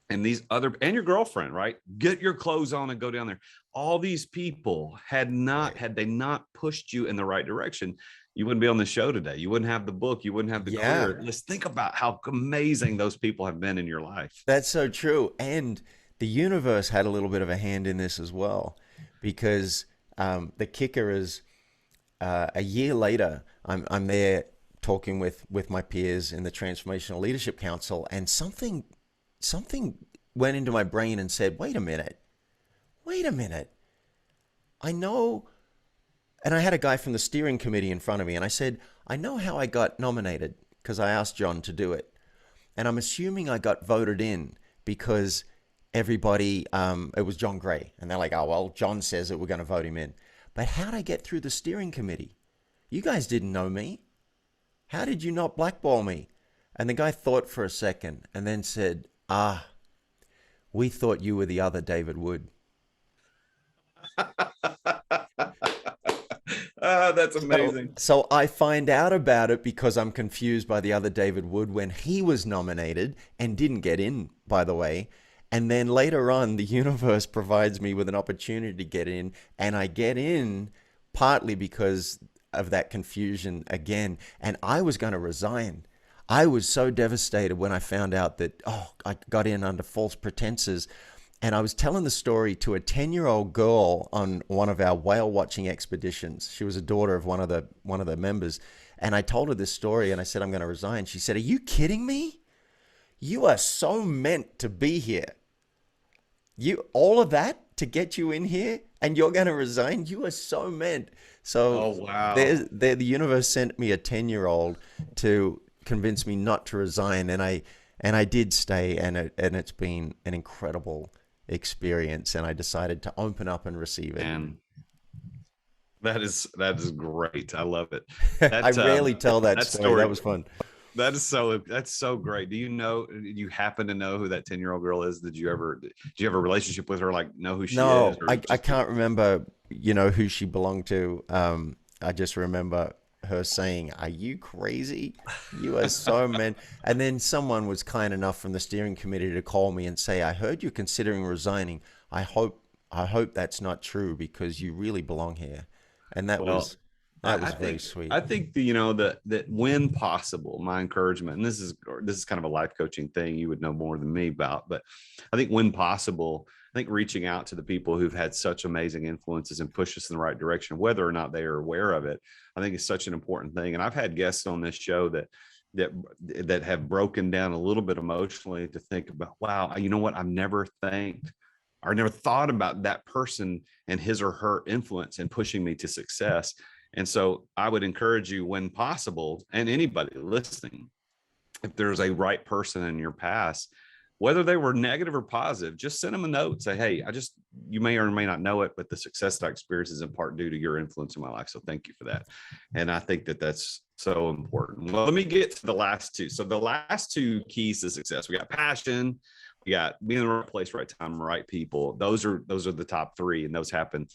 and these other, and your girlfriend, right? Get your clothes on and go down there. All these people had they not pushed you in the right direction, you wouldn't be on the show today. You wouldn't have the book. You wouldn't have the career. Let's think about how amazing those people have been in your life. That's so true. And the universe had a little bit of a hand in this as well, because the kicker is a year later, I'm there talking with my peers in the Transformational Leadership Council, and something went into my brain and said, wait a minute. I know. And I had a guy from the steering committee in front of me, and I said, I know how I got nominated because I asked John to do it. And I'm assuming I got voted in because everybody, it was John Gray. And they're like, oh, well, John says that we're going to vote him in. But how'd I get through the steering committee? You guys didn't know me. How did you not blackball me? And the guy thought for a second and then said, we thought you were the other David Wood. That's amazing. So I find out about it because I'm confused by the other David Wood when he was nominated and didn't get in, by the way. And then later on, the universe provides me with an opportunity to get in, and I get in partly because of that confusion again. And I was going to resign. I was so devastated when I found out that, I got in under false pretenses. And I was telling the story to a 10-year-old girl on one of our whale watching expeditions. She was a daughter of one of the members. And I told her this story and I said, I'm going to resign. She said, are you kidding me? You are so meant to be here. All of that to get you in here and you're going to resign? You are so meant. So wow. The universe sent me a 10-year-old to convince me not to resign. And I did stay, and it's been an incredible experience, and I decided to open up and receive it. And that is great. I love it. I rarely tell that story. That was fun. That's so great. Do you happen to know who that 10-year-old girl is? Did you have a relationship with her? Like, know who she is? No, I can't remember, who she belonged to. I just remember her saying, are you crazy? You are so meant. And then someone was kind enough from the steering committee to call me and say, I heard you're considering resigning. I hope that's not true because you really belong here. And that was very sweet. I think that when possible, my encouragement, and this is kind of a life coaching thing you would know more than me about, but I think when possible, I think reaching out to the people who've had such amazing influences and push us in the right direction, whether or not they are aware of it, I think is such an important thing. And I've had guests on this show that have broken down a little bit emotionally to think about, wow, you know what? I've never thought about that person and his or her influence in pushing me to success. And so I would encourage you, when possible, and anybody listening, if there's a right person in your past, whether they were negative or positive, just send them a note. Say, hey, you may or may not know it, but the success that I experienced is in part due to your influence in my life. So thank you for that. And I think that that's so important. Well, let me get to the last two. So the last 2 keys to success, we got passion, we got being in the right place, right time, right people. Those are the top 3, and those happen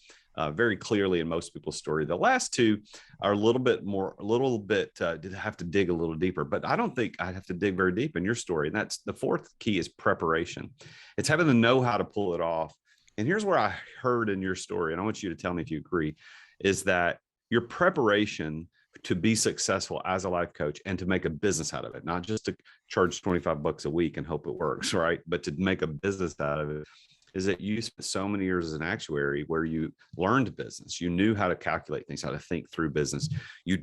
very clearly in most people's story. The last 2 are a little bit did have to dig a little deeper, but I don't think I have to dig very deep in your story. And that's the 4th key is preparation. It's having to know how to pull it off. And here's where I heard in your story, and I want you to tell me if you agree, is that your preparation to be successful as a life coach and to make a business out of it, not just to charge $25 a week and hope it works, right? But to make a business out of it. is that you spent so many years as an actuary where you learned business. You knew how to calculate things, how to think through business. You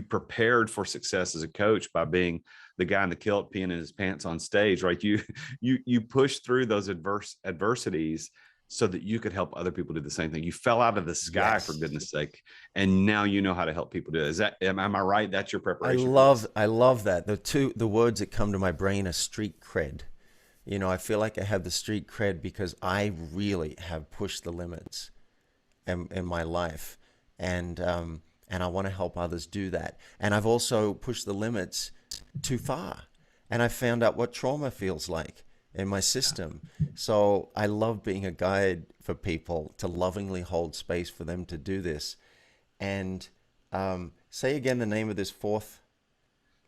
prepared for success as a coach by being the guy in the kilt peeing in his pants on stage, right? You pushed through those adversities so that you could help other people do the same thing. You fell out of the sky, for goodness sake, and now you know how to help people do it. Am I right? That's your preparation. I love that. The words that come to my brain are street cred. You know, I feel like I have the street cred because I really have pushed the limits in my life, and I want to help others do that. And I've also pushed the limits too far, and I found out what trauma feels like in my system. So I love being a guide for people to lovingly hold space for them to do this. And say again the name of this fourth.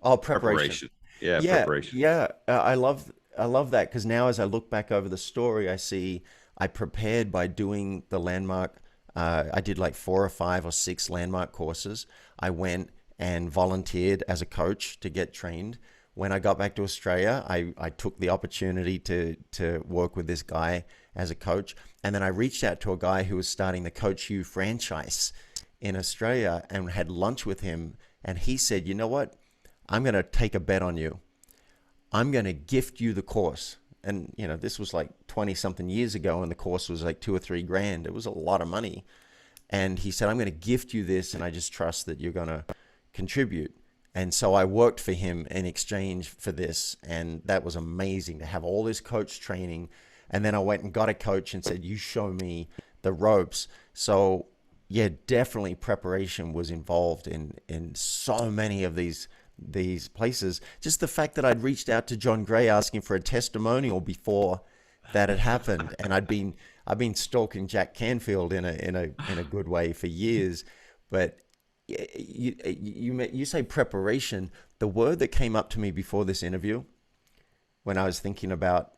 Oh, preparation. Yeah, preparation. Yeah, I love that, because now as I look back over the story, I see I prepared by doing the landmark. I did like 4 or 5 or 6 landmark courses. I went and volunteered as a coach to get trained. When I got back to Australia, I took the opportunity to work with this guy as a coach. And then I reached out to a guy who was starting the Coach U franchise in Australia and had lunch with him. And he said, you know what? I'm going to take a bet on you. I'm going to gift you the course. And, you know, this was like 20 something years ago, and the course was like 2 or 3 grand. It was a lot of money. And he said, I'm going to gift you this, and I just trust that you're going to contribute. And so I worked for him in exchange for this. And that was amazing to have all this coach training. And then I went and got a coach and said, you show me the ropes. So yeah, definitely preparation was involved in so many of these places. Just the fact that I'd reached out to John Gray asking for a testimonial before that had happened, and I've been stalking Jack Canfield in a good way for years. But you say preparation. The word that came up to me before this interview, when I was thinking about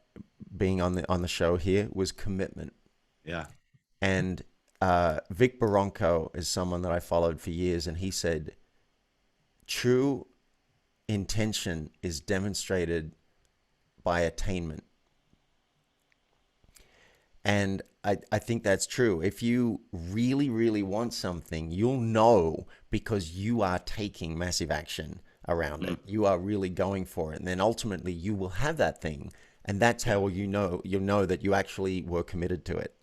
being on the show here, was commitment. Yeah. And Vic Baronco is someone that I followed for years, and he said, true intention is demonstrated by attainment. And I think that's true. If you really, really want something, you'll know because you are taking massive action around it. You are really going for it. And then ultimately you will have that thing. And that's how you'll know that you actually were committed to it.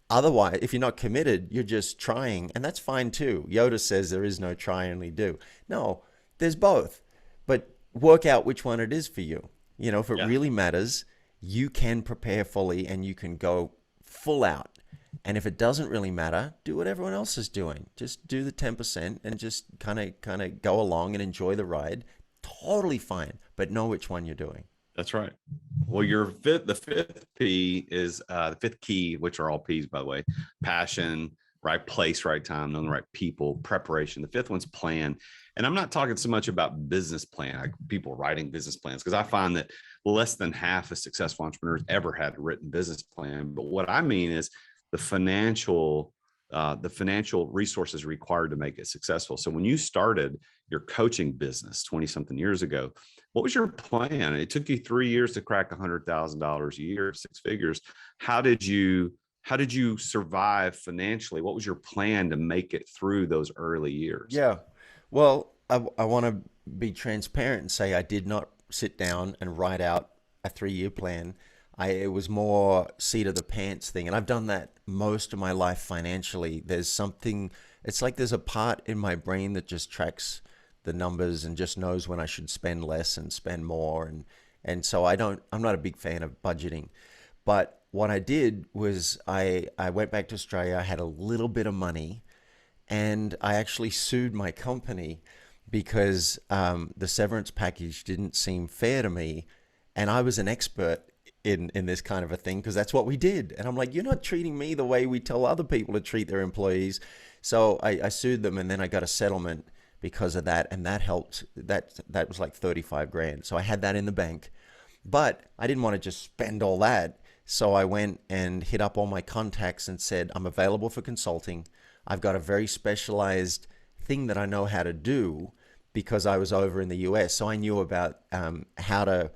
Otherwise, if you're not committed, you're just trying. And that's fine too. Yoda says there is no try, only do. No, there's both. But work out which one it is for you. You know, if it really matters, you can prepare fully and you can go full out. And if it doesn't really matter, do what everyone else is doing. Just do the 10% and just kind of go along and enjoy the ride. Totally fine, but know which one you're doing. That's right. Well, the fifth P is the fifth key, which are all P's, by the way: passion, right place, right time, knowing the right people, preparation. The fifth one's plan. And I'm not talking so much about business plan, like people writing business plans, because I find that less than half of successful entrepreneurs ever had a written business plan. But what I mean is the financial resources required to make it successful. So when you started your coaching business 20 something years ago, what was your plan? It took you 3 years to crack $100,000 a year, 6 figures. How did you survive financially? What was your plan to make it through those early years? Yeah. Well, I want to be transparent and say I did not sit down and write out a 3-year plan. It was more seat of the pants thing. And I've done that most of my life financially. It's like there's a part in my brain that just tracks the numbers and just knows when I should spend less and spend more. And so I'm not a big fan of budgeting. But what I did was I went back to Australia. I had a little bit of money, and I actually sued my company because the severance package didn't seem fair to me. And I was an expert in this kind of a thing because that's what we did. And I'm like, you're not treating me the way we tell other people to treat their employees. So I sued them, and then I got a settlement because of that. And that helped. That was like 35 grand. So I had that in the bank, but I didn't want to just spend all that. So I went and hit up all my contacts and said, I'm available for consulting. I've got a very specialized thing that I know how to do because I was over in the US. So I knew about how to,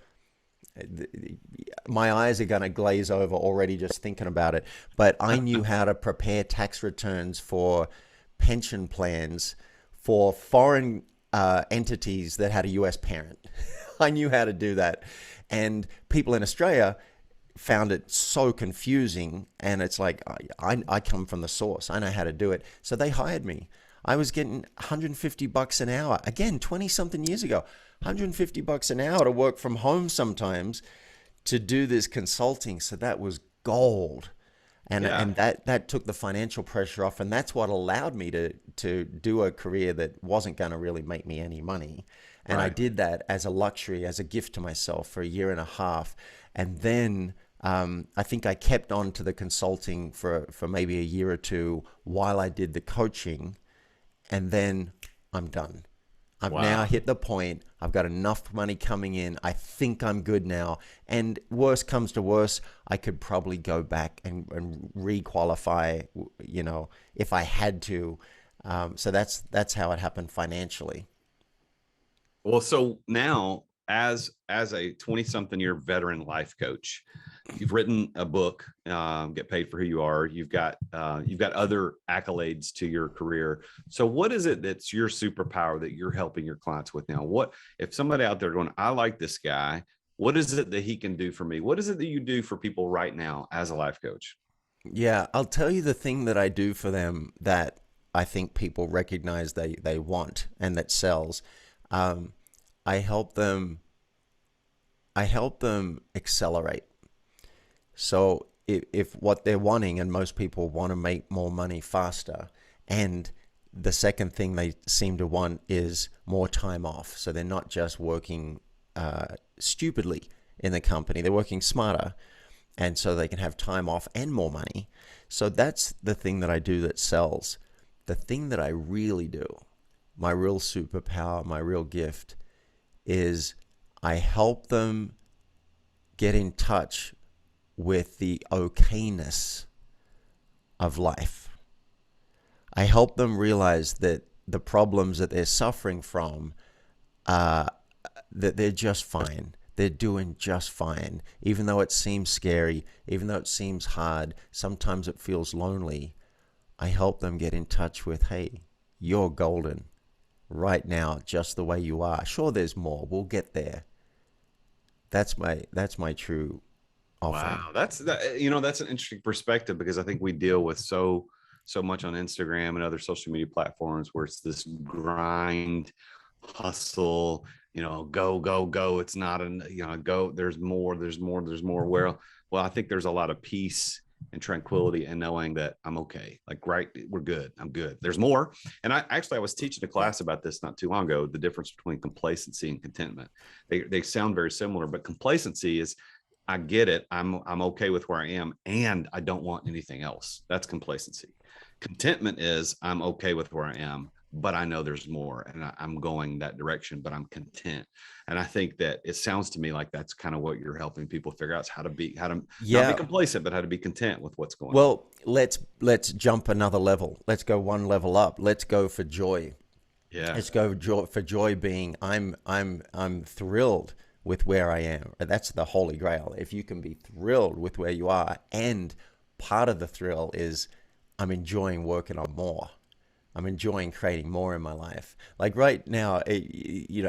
my eyes are going to glaze over already just thinking about it. But I knew how to prepare tax returns for pension plans for foreign entities that had a US parent. I knew how to do that. And people in Australia found it so confusing. And it's like, I come from the source. I know how to do it. So they hired me. I was getting $150 an hour. Again, 20 something years ago, $150 an hour to work from home sometimes to do this consulting. So that was gold. And that took the financial pressure off. And that's what allowed me to do a career that wasn't going to really make me any money. And I did that as a luxury, as a gift to myself for a year and a half. And then I think I kept on to the consulting for maybe a year or two while I did the coaching. And then I'm done. I've now hit the point. I've got enough money coming in. I think I'm good now. And worst comes to worst, I could probably go back and re-qualify, if I had to. So that's how it happened financially. Well, so now as a 20-something year veteran life coach, you've written a book, Get Paid for Who You Are. You've got other accolades to your career. So what is it that's your superpower that you're helping your clients with now? What if somebody out there going, I like this guy, what is it that he can do for me? What is it that you do for people right now as a life coach? Yeah, I'll tell you the thing that I do for them that I think people recognize they want and that sells. I help them accelerate. So if what they're wanting, and most people want to make more money faster, and the second thing they seem to want is more time off. So they're not just working stupidly in the company, they're working smarter. And so they can have time off and more money. So that's the thing that I do that sells. The thing that I really do, my real superpower, my real gift, is I help them get in touch with the okayness of life. I help them realize that the problems that they're suffering from, that they're just fine. They're doing just fine. Even though it seems scary, even though it seems hard, sometimes it feels lonely. I help them get in touch with, hey, you're golden right now, just the way you are. Sure, there's more. We'll get there. That's my true offering. Wow, that's an interesting perspective, because I think we deal with so much on Instagram and other social media platforms where it's this grind, hustle, go. It's not go. There's more. Well, I think there's a lot of peace and tranquility and knowing that I'm okay. Like, right, we're good. I'm good. There's more. And I was teaching a class about this not too long ago, the difference between complacency and contentment. They sound very similar, but complacency is, I get it. I'm okay with where I am and I don't want anything else. That's complacency. Contentment is, I'm okay with where I am, but I know there's more and I'm going that direction, but I'm content. And I think that it sounds to me like that's kind of what you're helping people figure out, is how to not be complacent, but how to be content with what's going on. Well, let's jump another level. Let's go one level up. Let's go for joy. Yeah. Let's go for joy being, I'm thrilled with where I am. That's the holy grail. If you can be thrilled with where you are, and part of the thrill is I'm enjoying working on more. I'm enjoying creating more in my life. Like right now,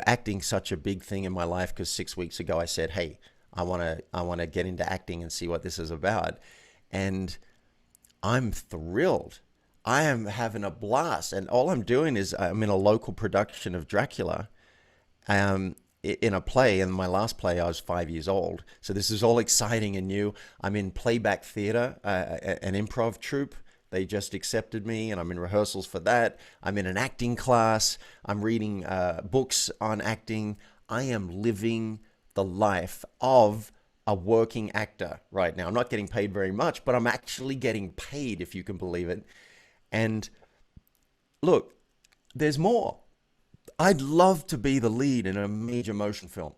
acting's such a big thing in my life, because 6 weeks ago I said, hey, I want to get into acting and see what this is about. And I'm thrilled. I am having a blast. And all I'm doing is I'm in a local production of Dracula in a play. And my last play, I was 5 years old. So this is all exciting and new. I'm in playback theater, an improv troupe. They just accepted me, and I'm in rehearsals for that. I'm in an acting class. I'm reading books on acting. I am living the life of a working actor right now. I'm not getting paid very much, but I'm actually getting paid, if you can believe it. And look, there's more. I'd love to be the lead in a major motion film.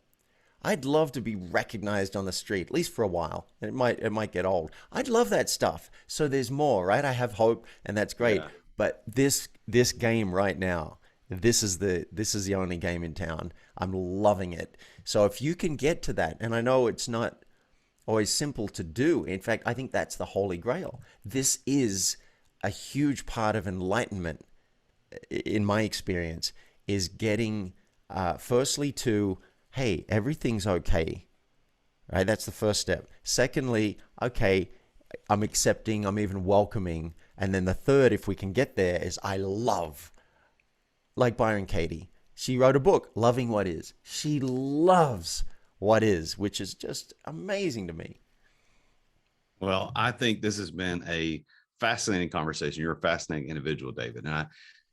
I'd love to be recognized on the street, at least for a while. It might get old. I'd love that stuff. So there's more, right? I have hope, and that's great. Yeah. But this game right now, this is the only game in town. I'm loving it. So if you can get to that, and I know it's not always simple to do. In fact, I think that's the holy grail. This is a huge part of enlightenment, in my experience, is getting firstly to, hey, everything's okay, right? That's the first step. Secondly, okay, I'm accepting, I'm even welcoming. And then the third, if we can get there, is I love. Like Byron Katie. She wrote a book, Loving What Is. She loves what is, which is just amazing to me. Well, I think this has been a fascinating conversation. You're a fascinating individual, David.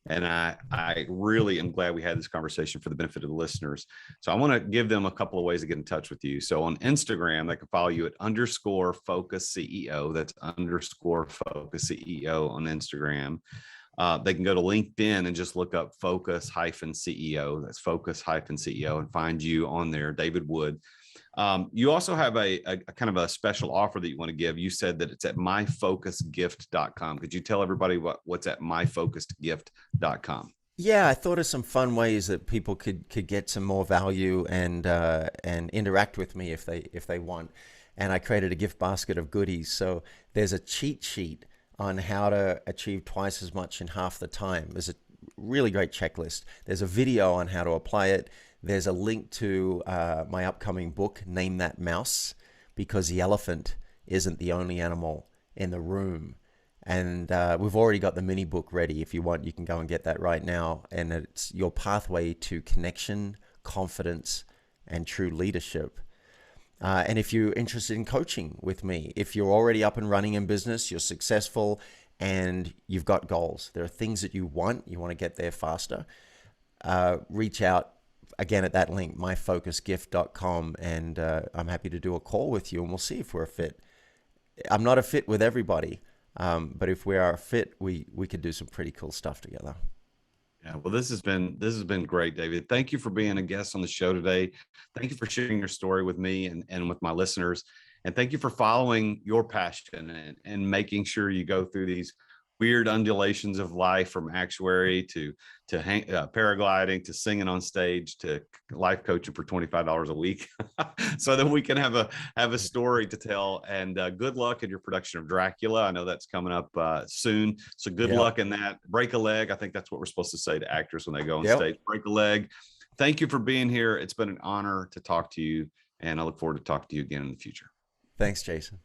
And I really am glad we had this conversation for the benefit of the listeners. So I want to give them a couple of ways to get in touch with you. So on Instagram, they can follow you at _focus CEO. That's _focus CEO on Instagram. They can go to LinkedIn and just look up focus-CEO. That's focus-CEO, and find you on there, David Wood. You also have a kind of a special offer that you want to give. You said that it's at myfocusgift.com. Could you tell everybody what's at myfocusgift.com? Yeah, I thought of some fun ways that people could get some more value and interact with me if they want. And I created a gift basket of goodies. So there's a cheat sheet on how to achieve twice as much in half the time. There's a really great checklist. There's a video on how to apply it. There's a link to my upcoming book, Name That Mouse, because the elephant isn't the only animal in the room. And we've already got the mini book ready. If you want, you can go and get that right now. And it's your pathway to connection, confidence, and true leadership. And if you're interested in coaching with me, if you're already up and running in business, you're successful, and you've got goals, there are things that you want to get there faster, reach out again at that link, myfocusgift.com, and I'm happy to do a call with you, and we'll see if we're a fit. I'm not a fit with everybody, but if we are a fit, we could do some pretty cool stuff together. Yeah, well, this has been great, David. Thank you for being a guest on the show today. Thank you for sharing your story with me and with my listeners. And thank you for following your passion and making sure you go through these weird undulations of life, from actuary to paragliding, to singing on stage, to life coaching for $25 a week, so that we can have a story to tell. And good luck in your production of Dracula. I know that's coming up soon. So good luck in that. Break a leg. I think that's what we're supposed to say to actors when they go on stage. Break a leg. Thank you for being here. It's been an honor to talk to you, and I look forward to talking to you again in the future. Thanks, Jason.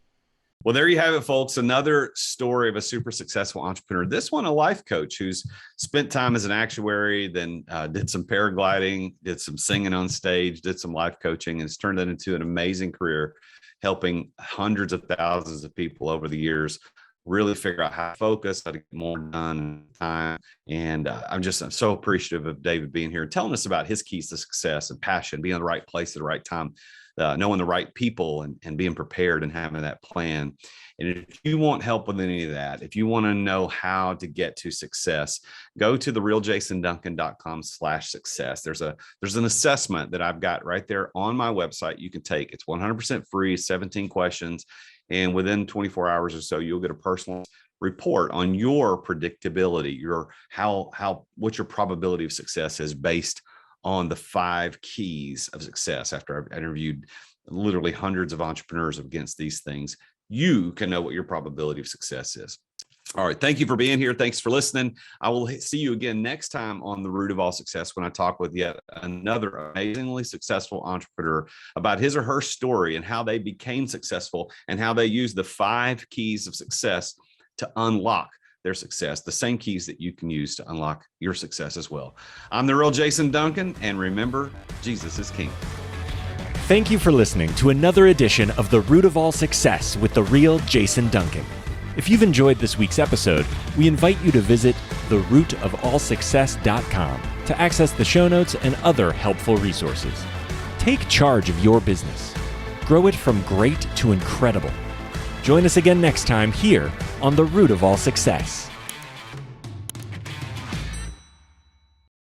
Well, there you have it, folks. Another story of a super successful entrepreneur. This one, a life coach who's spent time as an actuary, then did some paragliding, did some singing on stage, did some life coaching, and has turned that into an amazing career, helping hundreds of thousands of people over the years really figure out how to focus, how to get more done in time. And I'm so appreciative of David being here and telling us about his keys to success and passion, being in the right place at the right time. Knowing the right people and being prepared and having that plan. And if you want help with any of that, if you want to know how to get to success, go to therealjasonduncan.com/success. There's an assessment that I've got right there on my website you can take. It's 100% free, 17 questions. And within 24 hours or so, you'll get a personal report on your predictability, what your probability of success is based on the 5 keys of success. After I've interviewed literally hundreds of entrepreneurs against these things, you can know what your probability of success is. All right. Thank you for being here. Thanks for listening. I will see you again next time on The Root of All Success, when I talk with yet another amazingly successful entrepreneur about his or her story and how they became successful and how they use the 5 keys of success to unlock their success, the same keys that you can use to unlock your success as well. I'm the real Jason Duncan, and remember, Jesus is King. Thank you for listening to another edition of The Root of All Success with the real Jason Duncan. If you've enjoyed this week's episode, we invite you to visit therootofallsuccess.com to access the show notes and other helpful resources. Take charge of your business. Grow it from great to incredible. Join us again next time here on The Root of All Success.